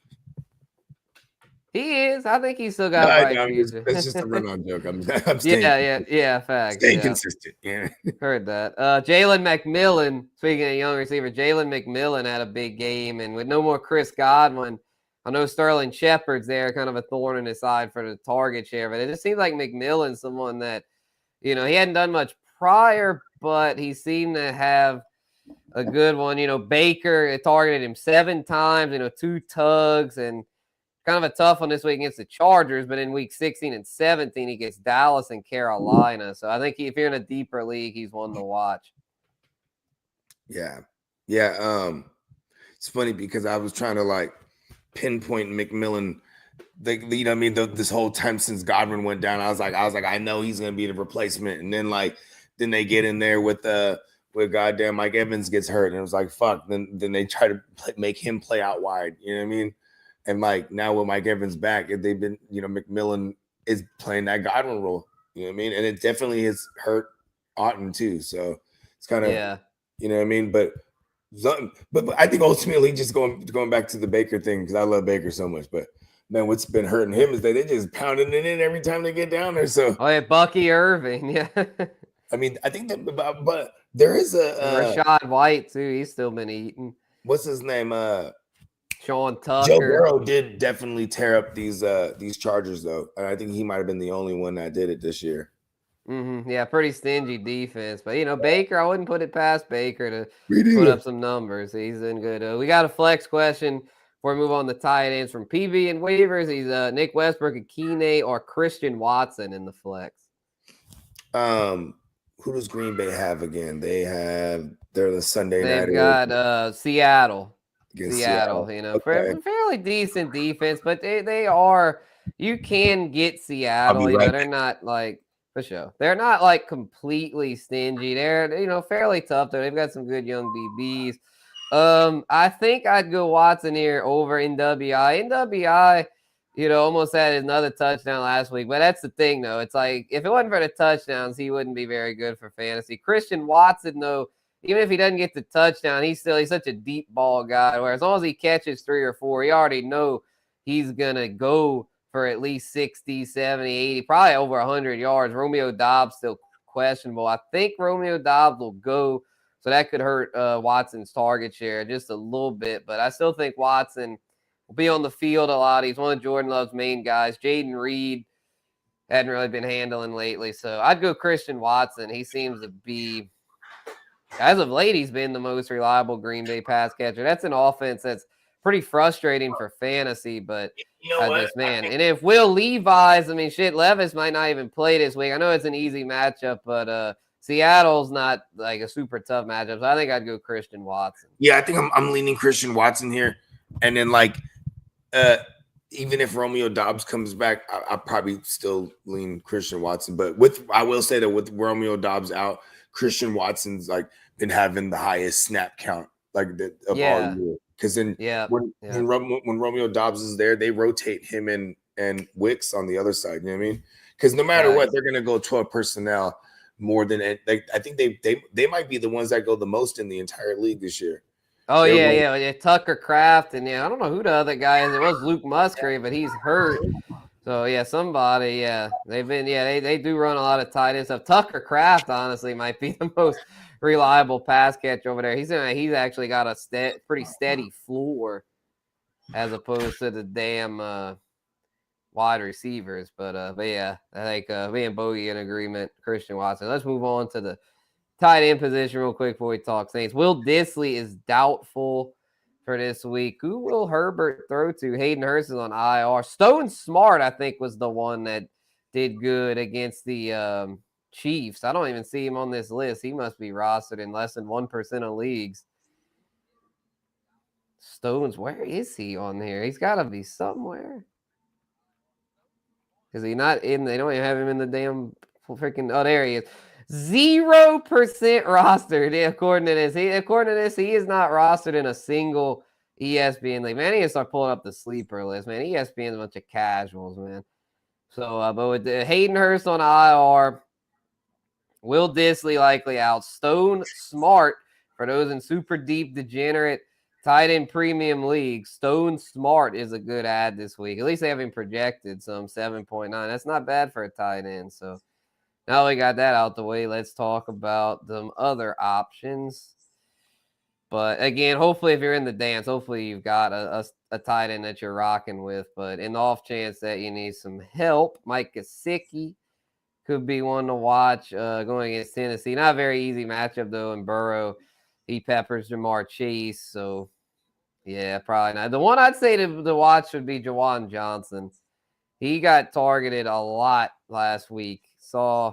He is. I think he's still got future. That's just a run-on joke. I'm staying. Yeah. Facts. Staying consistent. Yeah. Heard that. Jalen McMillan. Speaking of young receiver, Jalen McMillan had a big game, and with no more Chris Godwin, I know Sterling Shepard's there, kind of a thorn in his side for the target share, but it just seems like McMillan's someone that, he hadn't done much prior, but he seemed to have a good one. Baker targeted him 7 times. 2 tugs and. Kind of a tough one this week against the Chargers, but in week 16 and 17, he gets Dallas and Carolina. So I think if you're in a deeper league, he's one to watch. Yeah. It's funny because I was trying to pinpoint McMillan. This whole time since Godwin went down, I was like, I know he's gonna be the replacement. And then then they get in there with goddamn Mike Evans gets hurt, and it was like fuck. Then they try to make him play out wide. You know what I mean? And now with Mike Evans back, they've been, McMillan is playing that Godwin role. You know what I mean? And it definitely has hurt Otton too. So it's kind of, you know what I mean? But I think ultimately just going back to the Baker thing, because I love Baker so much. But man, what's been hurting him is that they just pounding it in every time they get down there. So Bucky Irving, yeah. I mean, I think that, but there is a Rashad White too. He's still been eating. What's his name? Sean Tucker. Joe Burrow did definitely tear up these Chargers though, and I think he might have been the only one that did it this year. Mm-hmm. Yeah, pretty stingy defense, but Baker, I wouldn't put it past Baker to put up some numbers. He's in good. We got a flex question before we move on to tight ends from PB and waivers. He's Nick Westbrook, Akine, or Christian Watson in the flex. Who does Green Bay have again? They're the Sunday night. They've got Seattle. Seattle, okay. Fairly decent defense, but they are. You can get Seattle. They're not for sure. They're not completely stingy. They're fairly tough though. They've got some good young DBs. I think I'd go Watson here over NWI. NWI, almost had another touchdown last week. But that's the thing, though. It's like if it wasn't for the touchdowns, he wouldn't be very good for fantasy. Christian Watson, though, even if he doesn't get the touchdown, he's such a deep ball guy. Where as long as he catches 3 or 4, he already know he's gonna go for at least 60, 70, 80, probably over 100 yards. Romeo Dobbs still questionable. I think Romeo Dobbs will go, so that could hurt Watson's target share just a little bit. But I still think Watson will be on the field a lot. He's one of Jordan Love's main guys. Jaden Reed hadn't really been handling lately, so I'd go Christian Watson. He seems to be, as of late, he's been the most reliable Green Bay pass catcher. That's an offense that's pretty frustrating for fantasy, but man. And if Will Levis, Levis might not even play this week. I know it's an easy matchup, but Seattle's not like a super tough matchup, so I think I'd go Christian Watson. Yeah, I think I'm leaning Christian Watson here, and then even if Romeo Dobbs comes back, I probably still lean Christian Watson. But I will say that with Romeo Dobbs out, Christian Watson's been having the highest snap count of all year. Because then when Romeo Dobbs is there, they rotate him and Wicks on the other side. You know what I mean? Because no matter what, they're gonna go 12 personnel more than I think they might be the ones that go the most in the entire league this year. Oh, yeah. Tucker Kraft, and I don't know who the other guy is. It was Luke Musgrave, but he's hurt. So, somebody, they've been, they do run a lot of tight end stuff. Tucker Kraft, honestly, might be the most reliable pass catcher over there. He's actually got a pretty steady floor as opposed to the damn wide receivers. But I think me and Bogey in agreement, Christian Watson. Let's move on to the tight end position real quick before we talk Saints. Will Dissly is doubtful for this week. Who will Herbert throw to? Hayden Hurst is on IR. Stone Smart, I think, was the one that did good against the Chiefs. I don't even see him on this list. He must be rostered in less than 1% of leagues. Stones, where is he on here? He's got to be somewhere. Is he not in? They don't even have him in the damn freaking. Oh, there he is. 0% rostered. Yeah, according to this, he is not rostered in a single ESPN league. Man, he needs to start pulling up the sleeper list. Man, ESPN's a bunch of casuals, man. So, but with Hayden Hurst on IR, Will Dissly likely out. Stone Smart, for those in super deep degenerate tight end premium leagues, Stone Smart is a good ad this week. At least they have him projected some 7.9. That's not bad for a tight end. So now we got that out the way. Let's talk about some other options. But again, hopefully if you're in the dance, hopefully you've got a tight end that you're rocking with. But in the off chance that you need some help, Mike Gesicki could be one to watch going against Tennessee. Not a very easy matchup, though, in Burrow. He peppers Jamar Chase. So, yeah, probably not. The one I'd say to watch would be Jawan Johnson. He got targeted a lot last week. Saw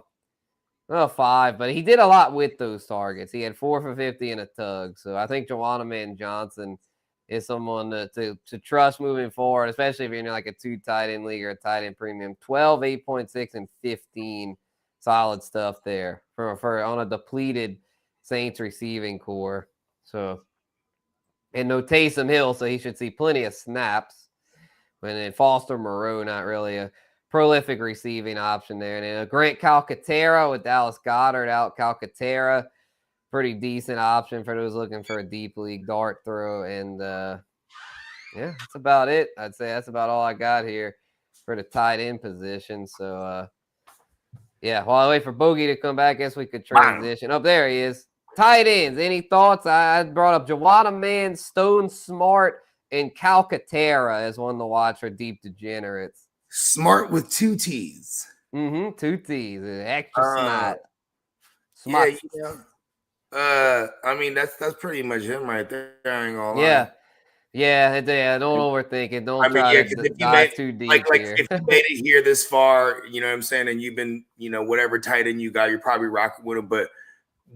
5, but he did a lot with those targets. He had 4 for 50 and a tug. So I think Jawan Johnson is someone to trust moving forward, especially if you're in like a 2 tight end league or a tight end premium. 12, 8.6, and 15. Solid stuff there for on a depleted Saints receiving core. So, and no Taysom Hill, so he should see plenty of snaps. And then Foster Moreau, not really a prolific receiving option there. And then Grant Calcaterra with Dallas Goedert out. Calcaterra, pretty decent option for those looking for a deep league dart throw. And that's about it. I'd say that's about all I got here for the tight end position. So, while I wait for Bogey to come back, I guess we could transition. Oh, there he is. Tight ends. Any thoughts? I brought up Juwanna, Stone Smart, and Calcaterra as one to watch for deep degenerates. Smart with 2 T's. 2 T's. Extra smart. Smart. That's pretty much him right there. I ain't gonna lie. Yeah. Don't overthink it. Don't try to dive too deep here. If you made it here this far, you know what I'm saying, and you've been, whatever tight end you got, you're probably rocking with him. But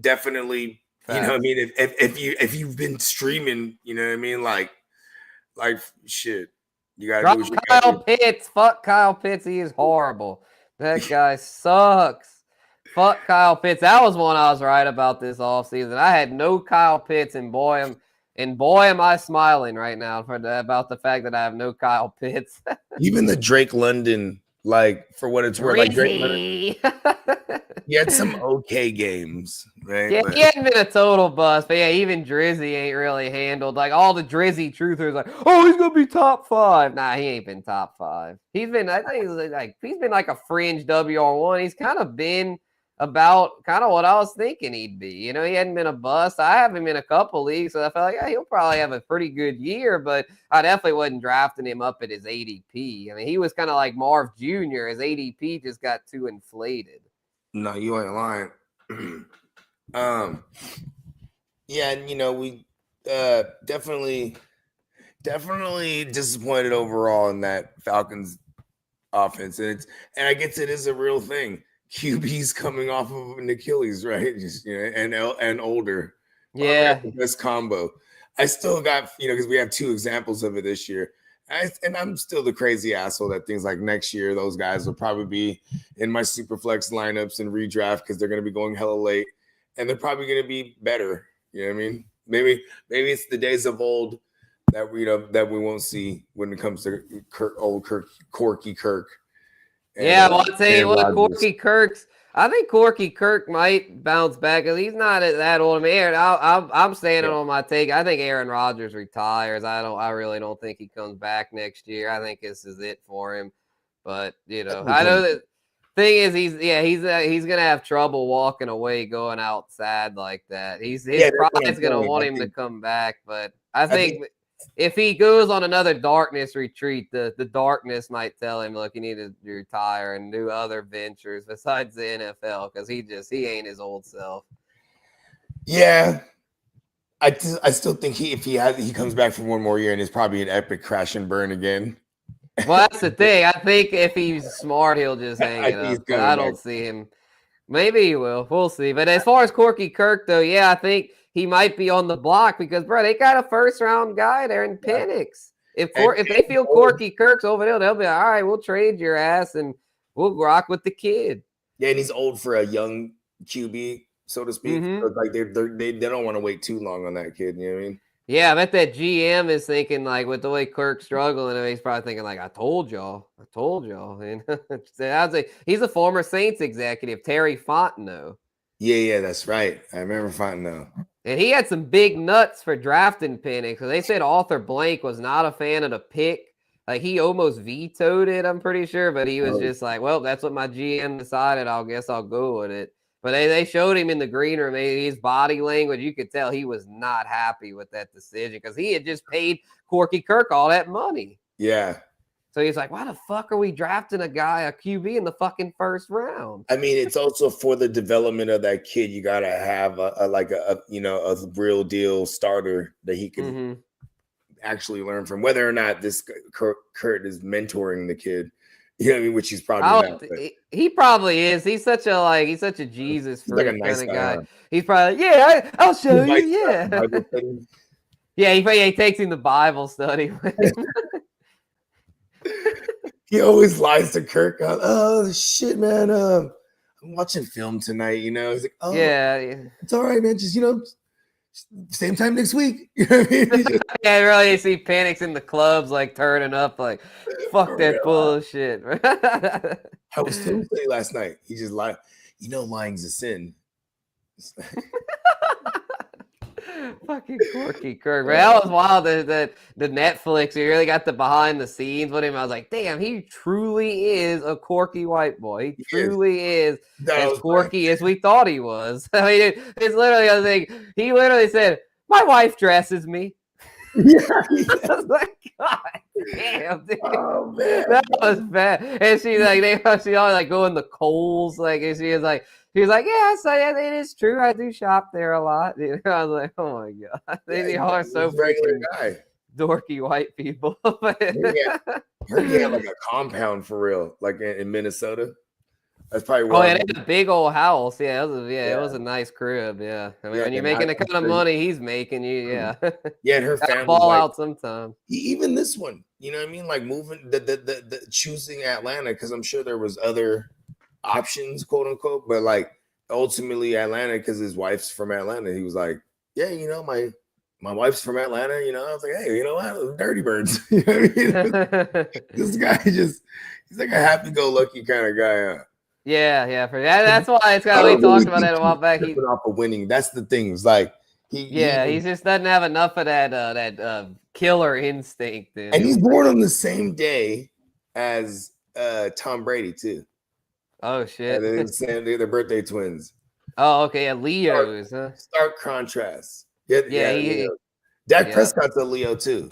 definitely, you know what I mean. If you've been streaming, you know what I mean, like shit. You gotta do what you Kyle Pitts. Fuck Kyle Pitts. He is horrible. That guy sucks. Fuck Kyle Pitts. That was one I was right about this offseason. I had no Kyle Pitts, and boy, And boy, am I smiling right now about the fact that I have no Kyle Pitts. Even the Drake London, like for what it's worth, like Drake London, he had some okay games, right? Yeah, But he hadn't been a total bust, but yeah, even Drizzy ain't really handled. Like all the Drizzy truthers, like, oh, he's gonna be top 5. Nah, he ain't been top 5. He's been, I think, he's been like a fringe WR1. He's kind of been about kind of what I was thinking he'd be. You know, he hadn't been a bust. I have him in a couple leagues, so I felt like yeah, he'll probably have a pretty good year, but I definitely wasn't drafting him up at his ADP. I mean, he was kind of like Marv Jr. His ADP just got too inflated. no, you ain't lying. Yeah, and we definitely disappointed overall in that Falcons offense, and I guess it is a real thing. QB's coming off of an Achilles, right? Just and older. Yeah, The best combo. I still got because we have 2 examples of it this year. And I'm still the crazy asshole that thinks like next year those guys will probably be in my super flex lineups and redraft because they're going to be going hella late and they're probably going to be better. You know what I mean? Maybe it's the days of old that we won't see when it comes to Corky Kirk. And, yeah, well, I'll tell you what, Rodgers. I think Corky Kirk might bounce back because he's not that old. I mean, I'm standing on my take. I think Aaron Rodgers retires. I really don't think he comes back next year. I think this is it for him. But I know that thing is he's gonna have trouble walking away, going outside like that. His pride's gonna want him to come back, but I think if he goes on another darkness retreat, the darkness might tell him, look, you need to retire and do other ventures besides the NFL because he ain't his old self. Yeah. I still think if he comes back for one more year and it's probably an epic crash and burn again. Well, that's the thing. I think if he's smart, he'll just hang it up. I don't see him. Maybe he will. We'll see. But as far as Corky Kirk, though, yeah, I think he might be on the block because, bro, they got a first-round guy there in Penix. If they feel Corky Kirk's over there, they'll be like, all right, we'll trade your ass and we'll rock with the kid. Yeah, and he's old for a young QB, so to speak. Mm-hmm. So like they don't want to wait too long on that kid. You know what I mean? Yeah, I bet that GM is thinking like with the way Kirk's struggling, he's probably thinking like, I told y'all. And he's a former Saints executive, Terry Fontenot. Yeah, that's right. I remember Fontenot. And he had some big nuts for drafting Penix because they said Arthur Blank was not a fan of the pick. Like he almost vetoed it, I'm pretty sure, but he was just like, well, that's what my GM decided. I guess I'll go with it. But they showed him in the green room, his body language. You could tell he was not happy with that decision because he had just paid Corky Kirk all that money. Yeah. So he's like, why the fuck are we drafting a QB in the fucking first round? I mean, it's also for the development of that kid. You got to have a real deal starter that he can actually learn from, whether or not this Kurt is mentoring the kid. You know what I mean? Which he's probably not. He probably is. He's such a Jesus freak like a nice kind of guy. Huh? He's probably I'll show you. Yeah. Yeah, he takes him to Bible study with him. He always lies to Kirk. Oh shit, man. I'm watching film tonight. He's like, oh yeah, it's all right, man. Just same time next week. You know what I mean? Yeah, really. You see Penix in the clubs like turning up, like fuck that bullshit. I was Tim say last night. He just lied. Lying's a sin. Fucking Corky Kirk, man. That was wild. The Netflix, he really got the behind the scenes with him. I was like, damn, he truly is a quirky white boy. He truly is as quirky as we thought he was. I mean, it's literally, I think, he literally said, my wife dresses me. Yeah. I was like, God damn, dude. Oh, man. That was bad. And she's like, she always like go in the Kohl's, like, and she was like, yeah, so yeah, it is true. I do shop there a lot. I was like, oh my God. They are so regular guy. Dorky white people. Heard he had like a compound for real, like in Minnesota. That's probably why. Oh, yeah, a big old house. Yeah, it was a nice crib. Yeah. I mean, when you're making the kind of money he's making, yeah. Yeah, and her family ball out sometime. Even this one, you know what I mean? Like moving the choosing Atlanta, because I'm sure there was other options, quote unquote, but like ultimately Atlanta, because his wife's from Atlanta. He was like, yeah, my wife's from Atlanta, I was like, hey, you know what? Dirty Birds. You know what I mean? This guy he's like a happy-go-lucky kind of guy. Yeah. That's why it's kind of, I we don't really talked about think that a while he's back. tripping off of winning. That's the thing. It's like he just doesn't have enough of that killer instinct in and him. he's born on the same day as Tom Brady too. Oh shit! They're the birthday twins. Oh, okay. Yeah, Leo's, huh? Stark contrast. Yeah. Yeah. Dak Prescott's a Leo too.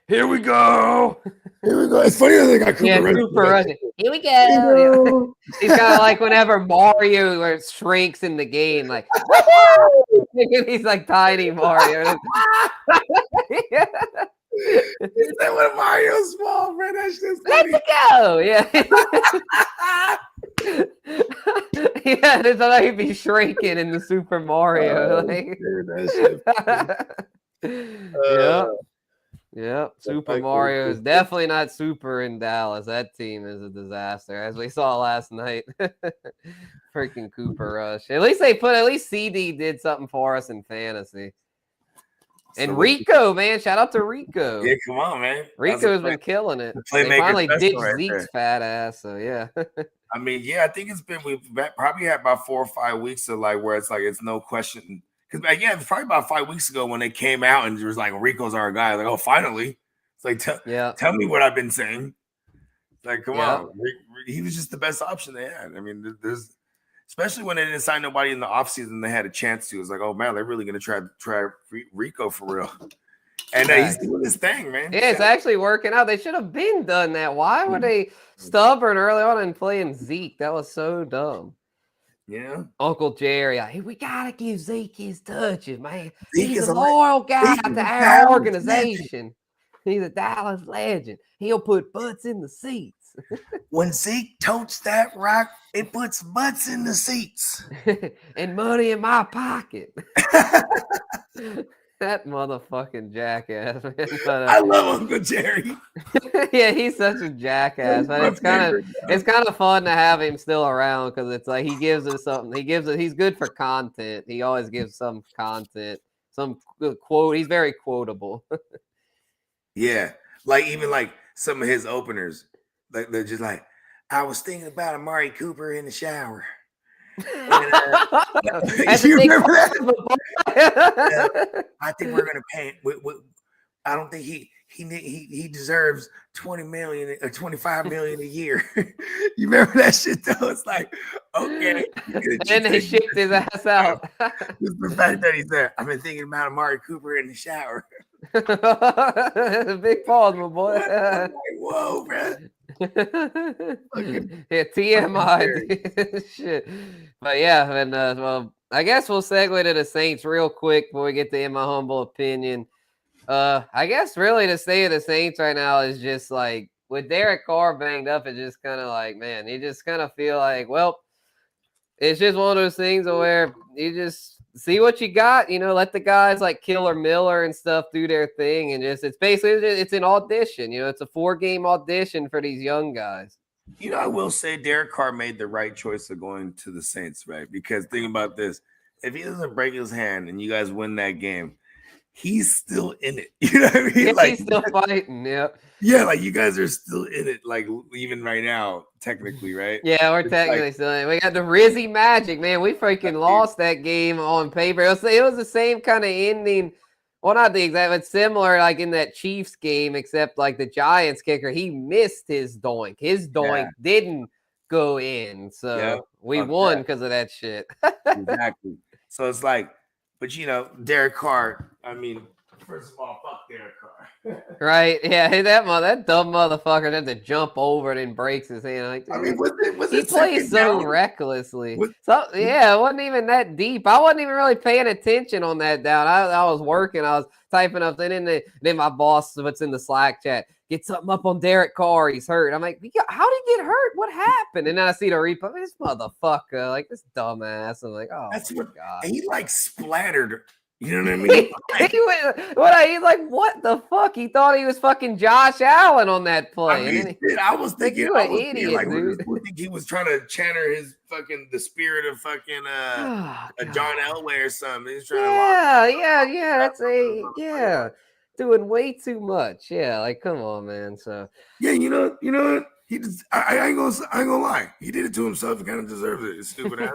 Here we go. It's funny that they got Cooper Rush. Here we go. He's kind of like whenever Mario shrinks in the game, like he's like tiny Mario. Yeah. He said when Mario's small, man. That's just let's go. Yeah. Yeah, it's like he'd be shrinking in the Super Mario. Yep. Super Mario is definitely not super in Dallas. That team is a disaster, as we saw last night. Freaking Cooper Rush. At least CD did something for us in fantasy. And Rico, man, shout out to Rico. Yeah, come on, man. Rico's been killing it. They finally ditched Zeke's fat ass, so yeah. I mean, yeah, I think we've probably had about 4 or 5 weeks of like where it's like it's no question. Because again, it's probably about 5 weeks ago when they came out and it was like Rico's our guy. Like, oh, finally. It's like tell me what I've been saying. Like, come on. He was just the best option they had. I mean, there's especially when they didn't sign nobody in the offseason, they had a chance to. It's like, oh man, they're really gonna try Rico for real. And he's doing his thing, man. Yeah, it's actually working out. They should have been done that. Why were they stubborn early on and playing Zeke? That was so dumb. Yeah. Uncle Jerry, hey, we gotta give Zeke his touches, man. He's a loyal guy to our organization. He's a Dallas legend. He'll put butts in the seats. When Zeke totes that rock, it puts butts in the seats. And money in my pocket. That motherfucking jackass, man. But, I love Uncle Jerry. Yeah, he's such a jackass. But it's kind of fun to have him still around because it's like he gives us something. He's good for content. He always gives some content, some good quote. He's very quotable. Yeah, like even like some of his openers, like they're just like, I was thinking about Amari Cooper in the shower. And, you remember that? I think we're gonna pay. I don't think he deserves 20 million or 25 million a year. You remember that shit though? It's like, okay. And then they shipped his ass out. Just the fact that he's there. I've been thinking about Amari Cooper in the shower. Big pause, my boy. Like, whoa, man. Yeah, TMI. Shit. But yeah, and well, I guess we'll segue to the Saints real quick before we get to in my humble opinion. I guess really the state of the Saints right now is just like with Derek Carr banged up, it's just kind of like, man, you just kind of feel like, well, it's just one of those things where you just see what you got, let the guys like Killer Miller and stuff do their thing. And it's basically, it's an audition, it's a 4-game audition for these young guys. I will say Derek Carr made the right choice of going to the Saints, right? Because think about this. If he doesn't break his hand and you guys win that game, he's still in it. You know what I mean? Yeah, like, he's still fighting. Yeah. Yeah, like you guys are still in it, like even right now, technically, right? Yeah, we're technically still in it. We got the Rizzy Magic, man. We freaking lost that game on paper. It was the same kind of ending. Well, not the exact, but similar, like in that Chiefs game, except like the Giants kicker, he missed his doink. His doink didn't go in. So we won because of that shit. Exactly. So it's like, but Derek Carr, I mean, first of all, fuck Derek Carr. Right? Yeah, that dumb motherfucker had to jump over it and breaks his hand. Like, I mean, he plays so recklessly. It wasn't even that deep. I wasn't even really paying attention on that down. I was working. I was typing up, and then my boss, what's in the Slack chat, get something up on Derek Carr. He's hurt. I'm like, how did he get hurt? What happened? And then I see the replay. This motherfucker, like this dumbass. I'm like, oh my God. And he like splattered. You know what I mean? He's like, what the fuck? He thought he was fucking Josh Allen on that play. I mean, I was like, thinking, you an idiot, dude. I think he was trying to channel his fucking the spirit of fucking John Elway or something. He's trying to doing way too much. Yeah, like come on, man. So yeah, you know what? He just I ain't gonna lie. He did it to himself. He kind of deserves it. It's stupid ass.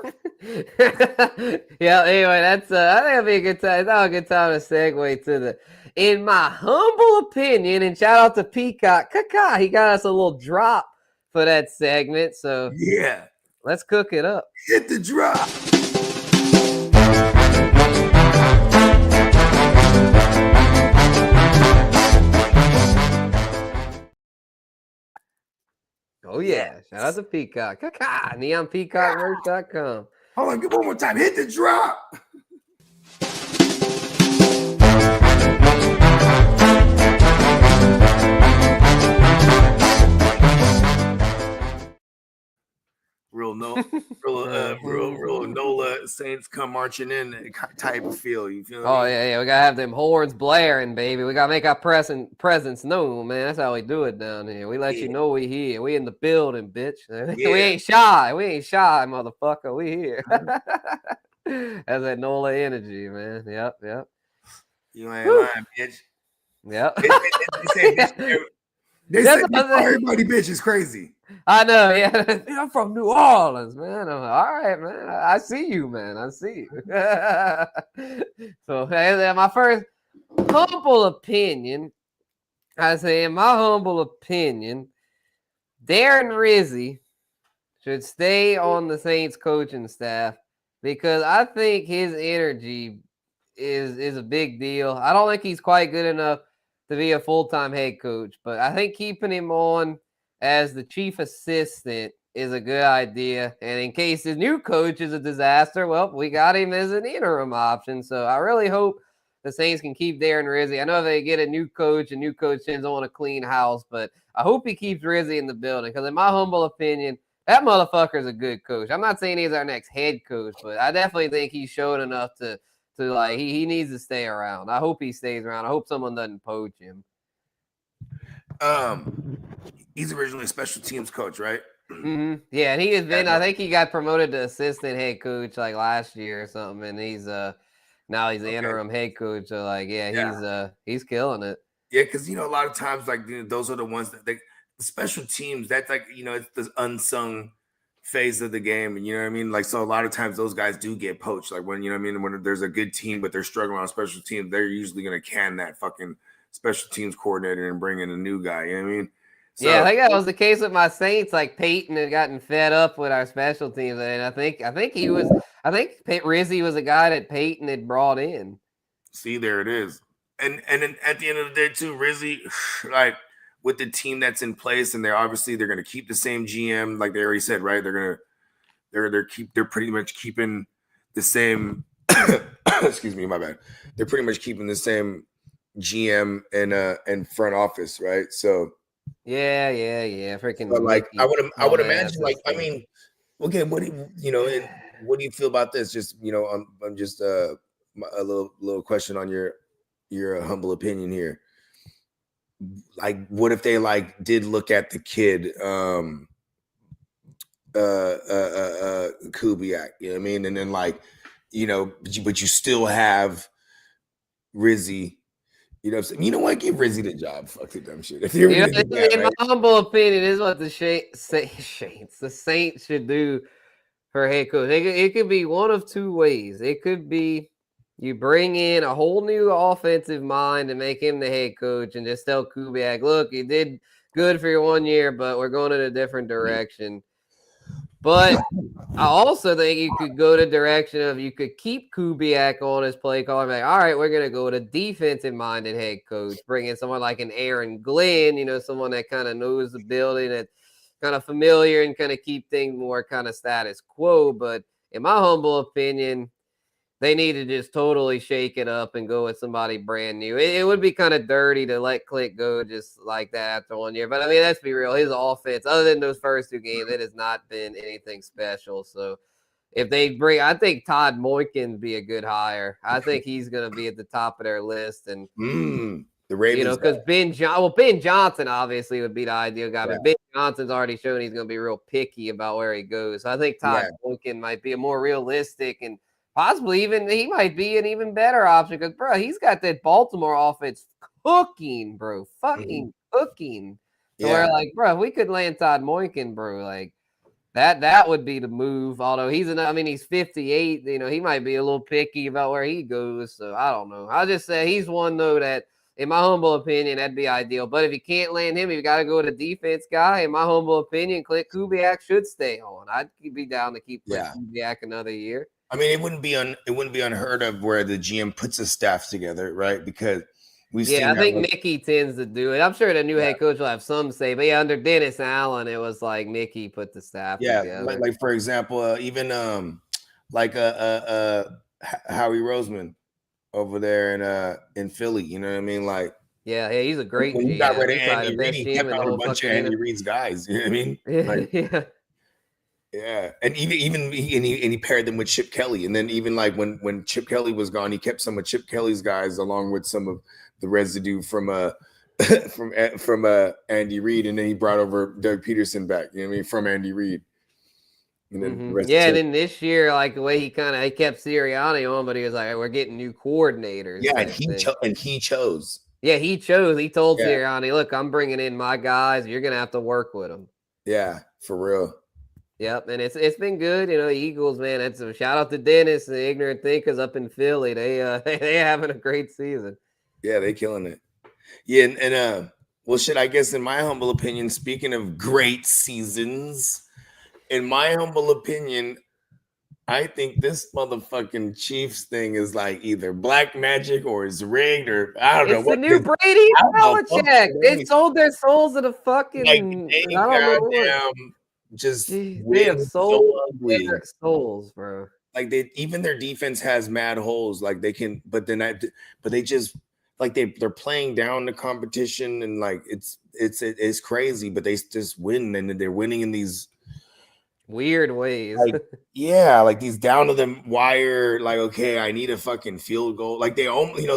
Yeah. Anyway, that's I think it'll be a good time. It's not a good time to segue to the. In my humble opinion, and shout out to Peacock, he got us a little drop for that segment. So yeah, let's cook it up. Hit the drop. Oh yeah, shout out to Peacock. NeonPeacockMerch.com. Hold on, one more time. Hit the drop. Real NOLA Saints come marching in type of feel. You feel me? Oh yeah. We gotta have them horns blaring, baby. We gotta make our presence known, man. That's how we do it down here. We let you know we here. We in the building, bitch. Yeah. We ain't shy, motherfucker. We here. That's that NOLA energy, man. Yep. You ain't lying, bitch. Yep. They say everybody bitch is crazy. I know, yeah. I'm from New Orleans, man. I'm like, all right, man. I see you, man. I see you. So, my first humble opinion, in my humble opinion, Darren Rizzi should stay on the Saints coaching staff because I think his energy is a big deal. I don't think he's quite good enough to be a full-time head coach, but I think keeping him on as the chief assistant is a good idea. And in case his new coach is a disaster, well, we got him as an interim option. So I really hope the Saints can keep Darren Rizzi. I know they get a new coach tends to want to clean house, but I hope he keeps Rizzi in the building because in my humble opinion, that motherfucker is a good coach. I'm not saying he's our next head coach, but I definitely think he's showed enough to like he needs to stay around. I hope he stays around. I hope someone doesn't poach him. He's originally a special teams coach, right? Mm-hmm. Yeah, and he has been. I think he got promoted to assistant head coach like last year or something, and he's now he's the interim head coach. So like, he's killing it. Yeah, because a lot of times like those are the ones that the special teams. That's like it's the unsung phase of the game, and you know what I mean. Like so, a lot of times those guys do get poached. Like when when there's a good team but they're struggling on special teams, they're usually gonna can that fucking special teams coordinator and bring in a new guy. You know what I mean? So, yeah, I think that was the case with my Saints. Like Peyton had gotten fed up with our special teams, and I think Rizzi was a guy that Peyton had brought in. See, there it is, and then at the end of the day, too, Rizzi, like with the team that's in place, and they're going to keep the same GM, like they already said, right? They're pretty much keeping the same. Excuse me, my bad. They're pretty much keeping the same GM and front office, right? So. Yeah. Freaking. But like, I would imagine, like, I mean, okay, what do you, what do you feel about this? Just, I'm just a little question on your humble opinion here. Like, what if they like did look at the kid, Kubiak, you know what I mean? And then like, but you still have Rizzi. You know what I'm saying? You know what? Give Rizzi the job. Fuck the dumb shit. If you're in my humble opinion, is what the Saints should do for head coach. It could be one of two ways. It could be you bring in a whole new offensive mind and make him the head coach and just tell Kubiak, look, you did good for your 1 year, but we're going in a different direction. But I also think you could go the direction of you could keep Kubiak on his play caller. Like, all right, we're going to go with a defensive-minded head coach. Bring in someone like an Aaron Glenn, someone that kind of knows the building, that's kind of familiar and kind of keep things more kind of status quo. But in my humble opinion, they need to just totally shake it up and go with somebody brand new. It would be kind of dirty to let Click go just like that after 1 year. But, I mean, let's be real. His offense, other than those first two games, it has not been anything special. So if they bring, I think Todd Moykin be a good hire. I think he's going to be at the top of their list. And, the Ravens, because Ben Johnson obviously would be the ideal guy, but Ben Johnson's already shown he's going to be real picky about where he goes. So I think Todd Moykin might be a more realistic and possibly even he might be an even better option because, bro, he's got that Baltimore offense cooking, bro, fucking cooking. So we're like, bro, we could land Todd Moykin, bro, like. That would be the move. Although he's 58. He might be a little picky about where he goes. So I don't know. I'll just say he's one though that, in my humble opinion, that'd be ideal. But if you can't land him, you got to go with a defense guy. In my humble opinion, Clint Kubiak should stay on. I'd be down to keep Clint Kubiak another year. I mean, it wouldn't be unheard of where the GM puts a staff together, right? Because I think Mickey tends to do it. I'm sure the new head coach will have some say, but under Dennis Allen, it was like Mickey put the staff together. Like for example, even Howie Roseman over there in Philly. You know what I mean? Like, he's a great GM. He got rid of Andy Reid. He kept out a bunch of Andy Reid's guys. You know what I mean? Like, and he paired them with Chip Kelly, and then even like when Chip Kelly was gone, he kept some of Chip Kelly's guys along with some of the residue from Andy Reid, and then he brought over Doug Peterson back. You know what I mean, from Andy Reid. And then and then this year, like the way he kept Sirianni on, but he was like, "We're getting new coordinators." Yeah, and he chose. Yeah, he chose. He told Sirianni, "Look, I'm bringing in my guys. You're gonna have to work with them." Yeah, for real. Yep, and it's been good. The Eagles, man. That's a shout out to Dennis, the ignorant thinkers up in Philly. They having a great season. Yeah, they killing it. Yeah, and I guess in my humble opinion, speaking of great seasons, in my humble opinion, I think this motherfucking Chiefs thing is like either black magic or it's rigged or I don't know. It's the new Brady Belichick. They sold their souls to the fucking. I don't know. Just they have their souls, bro. Like even their defense has mad holes. Like they can, but they just like they're playing down the competition and like it's crazy. But they just win and they're winning in these weird ways. Like, like these down to the wire. Like okay, I need a fucking field goal. Like they only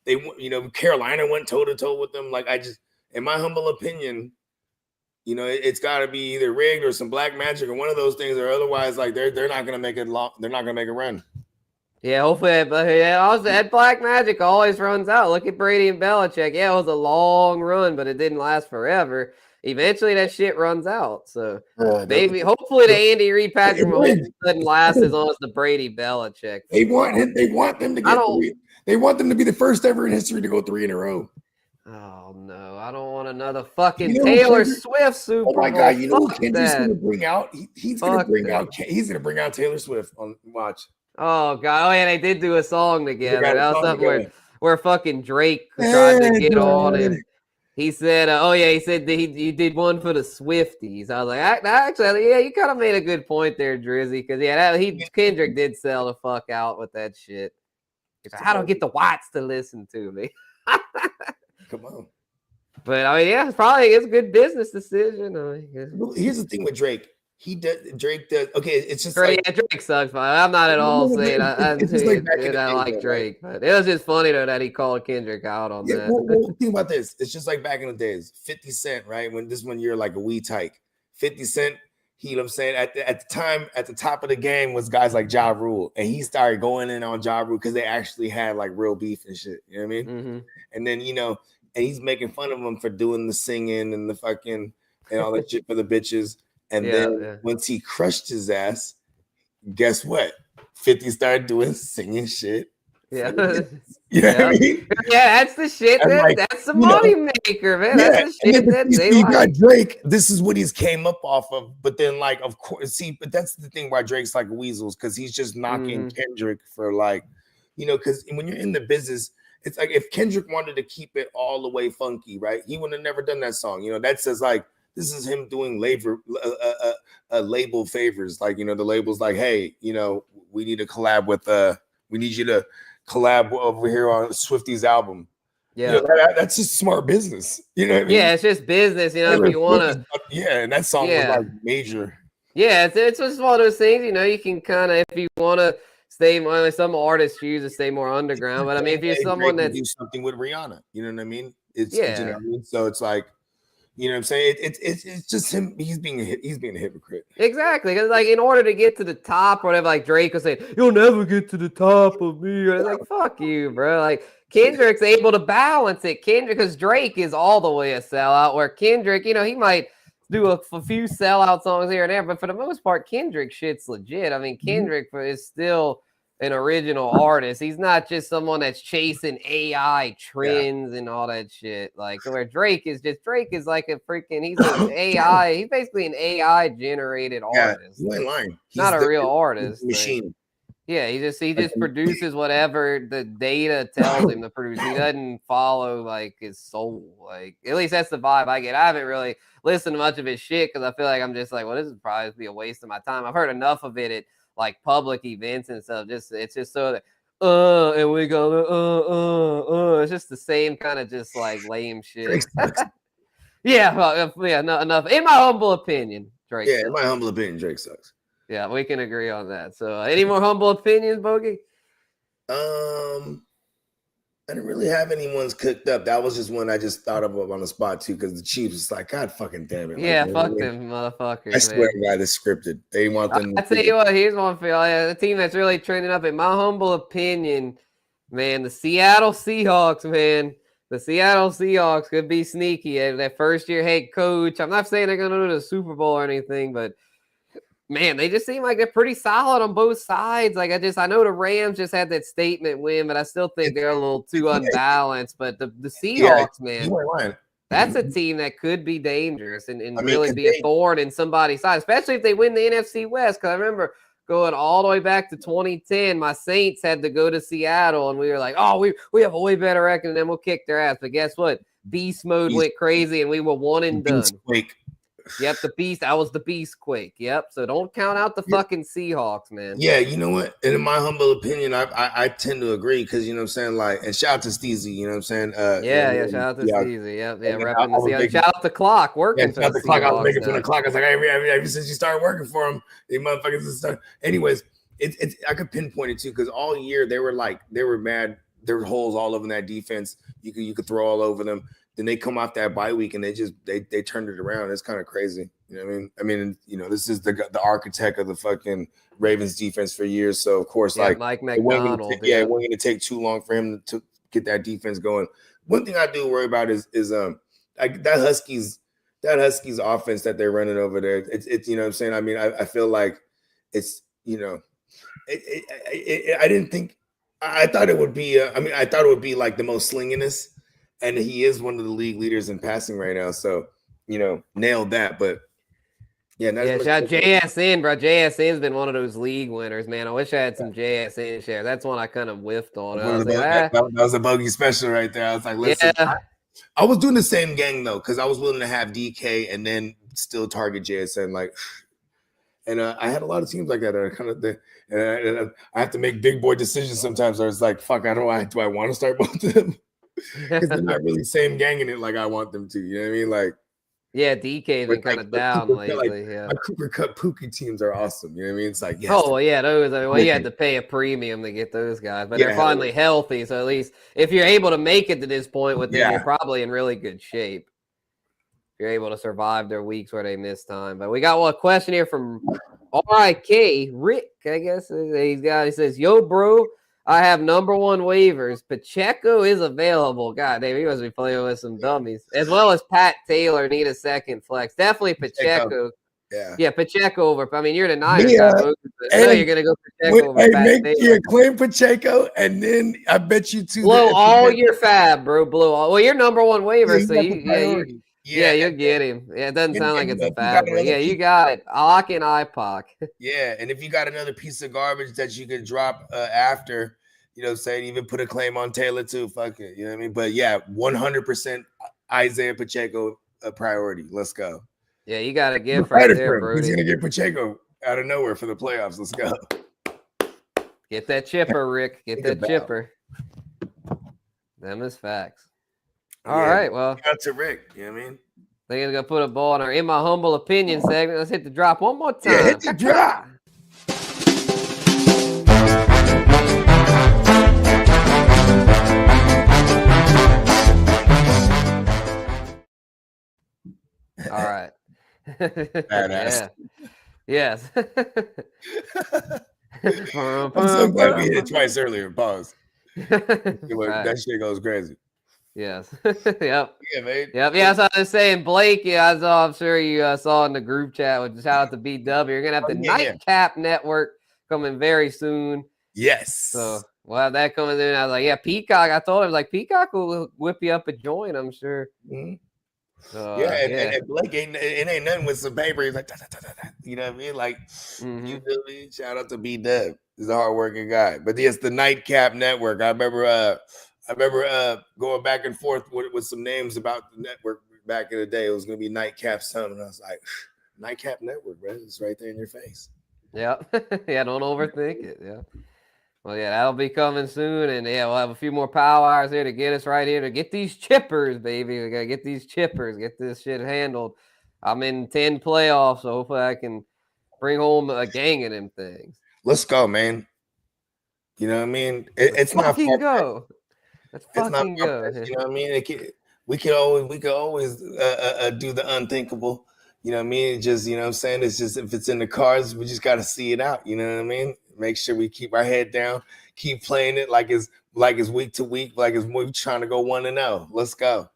they Carolina went toe to toe with them. Like in my humble opinion. It's got to be either rigged or some black magic or one of those things, or otherwise, like they're not gonna make it long. They're not gonna make a run. Yeah, hopefully, but that black magic always runs out. Look at Brady and Belichick. Yeah, it was a long run, but it didn't last forever. Eventually, that shit runs out. So hopefully, the Andy Reid Patrick Mahomes doesn't last as long as the Brady Belichick. They want them to get. They want them to be the first ever in history to go 3 in a row. Oh no, I don't want another fucking Taylor Swift Super Bowl. Oh my god, you know what Kendrick's gonna bring out? He's gonna bring out Taylor Swift on watch. Oh god, they did do a song together. That was something where fucking Drake tried to get on him. He said, he said he did one for the Swifties. I was like, actually, you kind of made a good point there, Drizzy, because Kendrick did sell the fuck out with that shit. He's like, how do I get the whites to listen to me? Come on. But it's a good business decision. Here's the thing with Drake. Drake does okay. It's just Drake sucks, but I'm not at all saying I like Drake. But it was just funny though that he called Kendrick out on that. Well, think about this. It's just like back in the days, 50 Cent, right? When this one year like a wee tyke. 50 Cent, you know what I'm saying? At the time, at the top of the game was guys like Ja Rule. And he started going in on Ja Rule because they actually had like real beef and shit. You know what I mean? Mm-hmm. And then, and he's making fun of him for doing the singing and the fucking and all that shit for the bitches. And once he crushed his ass, guess what? 50 started doing singing shit. Yeah. You know what I mean? Yeah, that's the shit. That's the money maker, man. That's the shit that they like. Got Drake. This is what he's came up off of. But then, like, of course, but that's the thing why Drake's like weasels, because he's just knocking Kendrick for like, because when you're in the business, it's like if Kendrick wanted to keep it all the way funky, right? He would have never done that song. That says like, this is him doing label favors. Like, the label's like, hey, we need to collab with, we need you to collab over here on Swifty's album. Yeah. That's just smart business. You know what I mean? Yeah, it's just business. If you want to. Yeah, and that song was like major. Yeah, it's just one of those things, you can kind of, if you want to stay, well, some artists choose to stay more underground, but I mean, if you're someone Drake would that's, do something with Rihanna, you know what I mean? It's you know yeah, what I mean. So it's like, you know what I'm saying? It's just him. He's being a hypocrite. exactly, because like in order to get to the top or whatever, like Drake was saying, you'll never get to the top of me. I was like, fuck you, bro. Like Kendrick's able to balance it. Kendrick, because Drake is all the way a sellout, where Kendrick, he might do a few sellout songs here and there, but for the most part, Kendrick shit's legit. I mean, Kendrick is still an original artist. He's not just someone that's chasing AI trends and all that shit. Like where Drake is like a freaking, he's an AI, he's basically an AI generated Yeah, artist. you ain't Like, lying. not a real He's artist. the machine. Yeah, he just produces whatever the data tells him to produce. He doesn't follow like his soul. Like at least that's the vibe I get. I haven't really listened to much of his shit because I feel like I'm just like, well, this is probably be a waste of my time. I've heard enough of it at like public events and stuff. It's just so that and we go It's just the same kind of just like lame shit. Yeah, well, yeah, no, enough. In my humble opinion, Drake. Yeah, in Sucks. my humble opinion, Drake sucks. Yeah, we can agree on that. So, any more humble opinions, Bogey? I didn't really have anyone's cooked up. That was just one I just thought of on the spot too, because the Chiefs is like, God fucking damn it. Yeah, Like, fuck them motherfuckers, I swear man. to God, it's scripted. They want them. I tell you what, here's one for y'all. The team that's really trending up, in my humble opinion, man, the Seattle Seahawks, man. The Seattle Seahawks could be sneaky as their first year head coach. I'm not saying they're going to do the Super Bowl or anything, but man, they just seem like they're pretty solid on both sides. Like I know the Rams just had that statement win, but I still think they're a little too unbalanced. But the Seahawks, man, you weren't lying. that's a team that could be dangerous and I mean, really be a thorn in somebody's side, especially if they win the NFC West. Because I remember going all the way back to 2010, my Saints had to go to Seattle, and we were like, oh, we have a way better record, and then we'll kick their ass. But guess what? Beast mode went crazy, and we were one and done. Quake. Yep, the beast. I was the beast quake. Yep. So don't count out the fucking Seahawks, man. Yeah, you know what? And in my humble opinion, I tend to agree because you know what I'm saying. Like, and shout out to Steezy, you know what I'm saying. Yeah, shout out to Steezy. Yep, yeah, repping the Seahawks. Shout out to Clock working for the Clock. I was Seahawks making now. fun of Clock. I was like, ever since you started working for him, the motherfuckers just start. Anyways, it's I could pinpoint it too because all year they were mad. There were holes all over that defense. You could throw all over them. Then they come off that bye week and they turned it around. It's kind of crazy. You know what I mean? I mean, you know, this is the architect of the fucking Ravens defense for years. So of course, like Mike McDonald. It wasn't going to take too long for him to get that defense going. One thing I do worry about is like that Huskies offense that they're running over there. It's you know what I'm saying. I mean, I feel like it's you know, I didn't think. I thought it would be. I thought it would be like the most slingingest. And he is one of the league leaders in passing right now. So, you know, nailed that. But yeah, shout out JSN, bro. JSN's been one of those league winners, man. I wish I had some JSN share. That's one I kind of whiffed on. That was a bogey special right there. I was like, listen, I was doing the same gang though, because I was willing to have DK and then still target JSN. Like, and I had a lot of teams like that. And I have to make big boy decisions sometimes. Where it's like, fuck, do I want to start both of them? Because they're not really same ganging it like I want them to. You know what I mean? Like, yeah, DK's been kind of down lately. My Cooper Cup Pookie teams are awesome. You know what I mean? It's like, yes. Oh, well, yeah, those. You had to pay a premium to get those guys, but they're finally healthy. So at least if you're able to make it to this point with them, you're probably in really good shape. If you're able to survive their weeks where they miss time. But we got one question here from RIK Rick, I guess. He says, "Yo, bro, I have number one waivers. Pacheco is available." God damn, he must be playing with some dummies. As well as Pat Taylor need a second flex. Definitely Pacheco. Yeah, Pacheco over. I mean, you're the Niners guy. I know you're going to go Pacheco over Pat Taylor. Claim Pacheco, and then I bet you two. Blow all your fab, bro. Well, you're number one waiver, so you'll get him. Yeah, it doesn't sound like it's a fab. Yeah, you got it. Lock in IPOC. Yeah, and if you got another piece of garbage that you could drop after, you know, saying even put a claim on Taylor too, fuck it. You know what I mean? But yeah, 100% Isaiah Pacheco a priority. Let's go. Yeah, you got to give right there, bro. He's going to get Pacheco out of nowhere for the playoffs. Let's go. Get that chipper, Rick. Get that chipper. Them is facts. All right, well. Shout out to Rick. You know what I mean? think it's gonna put a ball in our In My Humble Opinion segment. Let's hit the drop one more time. Yeah, hit the drop. All right. Badass. Yeah. Yes. I'm so glad we hit it twice earlier. Pause. Right. That shit goes crazy. Yes. Yep. Yeah, man. Yep. Yeah, that's what I was saying. Blake, yeah, I'm sure you saw in the group chat, with shout out to BW. You're gonna have the Nightcap Network coming very soon. Yes. So we'll have that coming in. I was like, yeah, Peacock. I told him, like, Peacock will whip you up a joint, I'm sure. Mm-hmm. So, and Blake it ain't nothing with some paper. He's like, you know what I mean? Like, you feel me? Shout out to B-Dub. He's a hardworking guy. But yes, the Nightcap Network. I remember going back and forth with some names about the network back in the day. It was gonna be Nightcap something. And I was like, Nightcap Network, bro. It's right there in your face. Yeah. Yeah, don't overthink it. Yeah. Well, yeah, that'll be coming soon. And yeah, we'll have a few more power hours here to get us right here to get these chippers, baby. We gotta get these chippers, get this shit handled. I'm in 10 playoffs, so hopefully I can bring home a gang of them things. Let's go, man. You know what I mean? It's not fucking go. Let's fucking go. You know what I mean? We could always do the unthinkable. You know what I mean? Just, you know what I'm saying? It's just, if it's in the cards, we just got to see it out. You know what I mean? Make sure we keep our head down, keep playing it like it's week to week, like it's we're trying to go 1-0. Let's go.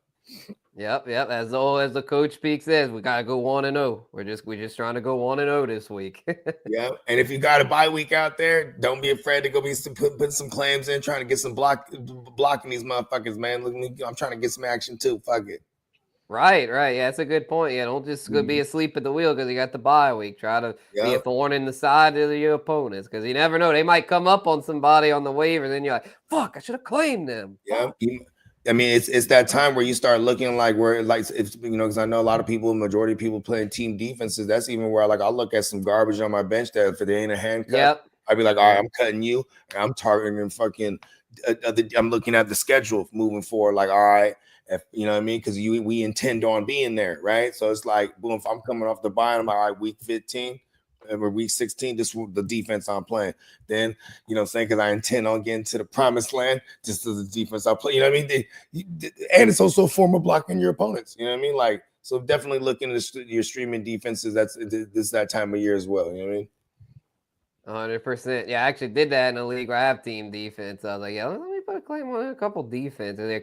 Yep. As the coach speak says, we gotta go 1-0. We're just trying to go 1-0 this week. Yeah. And if you got a bye week out there, don't be afraid to go put some claims in, trying to get some blocking these motherfuckers, man. Look at me, I'm trying to get some action too. Fuck it. Right. Yeah, that's a good point. Yeah, don't just go be asleep at the wheel because you got the bye week. Try to be a thorn in the side of your opponents, because you never know. They might come up on somebody on the waiver, and then you're like, fuck, I should have claimed them. Yeah. I mean, it's that time where you start looking like where, like, if you know, because I know a lot of people, majority of people playing team defenses. That's even where I'll look at some garbage on my bench that if it ain't a hand cut, I'd be like, all right, I'm cutting you. And I'm targeting fucking. I'm looking at the schedule moving forward. Like, all right, if you know what I mean, because we intend on being there, right? So it's like, boom, if I'm coming off the bye, I'm like, all right, week 15. Or week 16, this is the defense I'm playing. Then, you know what I'm saying, because I intend on getting to the promised land, just to the defense I play. You know what I mean? And it's also a form of blocking your opponents. You know what I mean? Like, so definitely look into your streaming defenses. This is that time of year as well. You know what I mean? 100%. Yeah, I actually did that in a league where I have team defense. I was like, yeah, let me put a claim on a couple defense. And they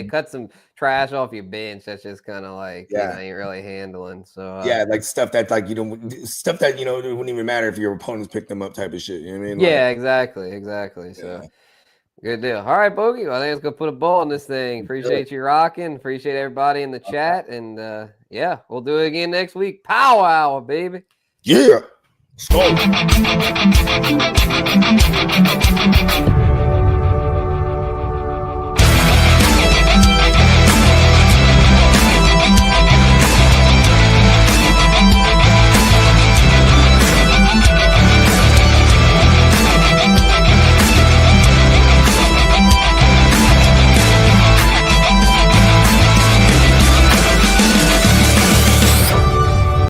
cut some trash off your bench. That's just kind of like, you know, ain't really handling. So like stuff that like it wouldn't even matter if your opponents picked them up type of shit. You know what I mean? Yeah, exactly. So good deal. All right, Bogey. Well, I think let's go put a ball in this thing. Appreciate you rocking. Appreciate everybody in the chat. And yeah, we'll do it again next week. Power hour, baby. Yeah. Let's go.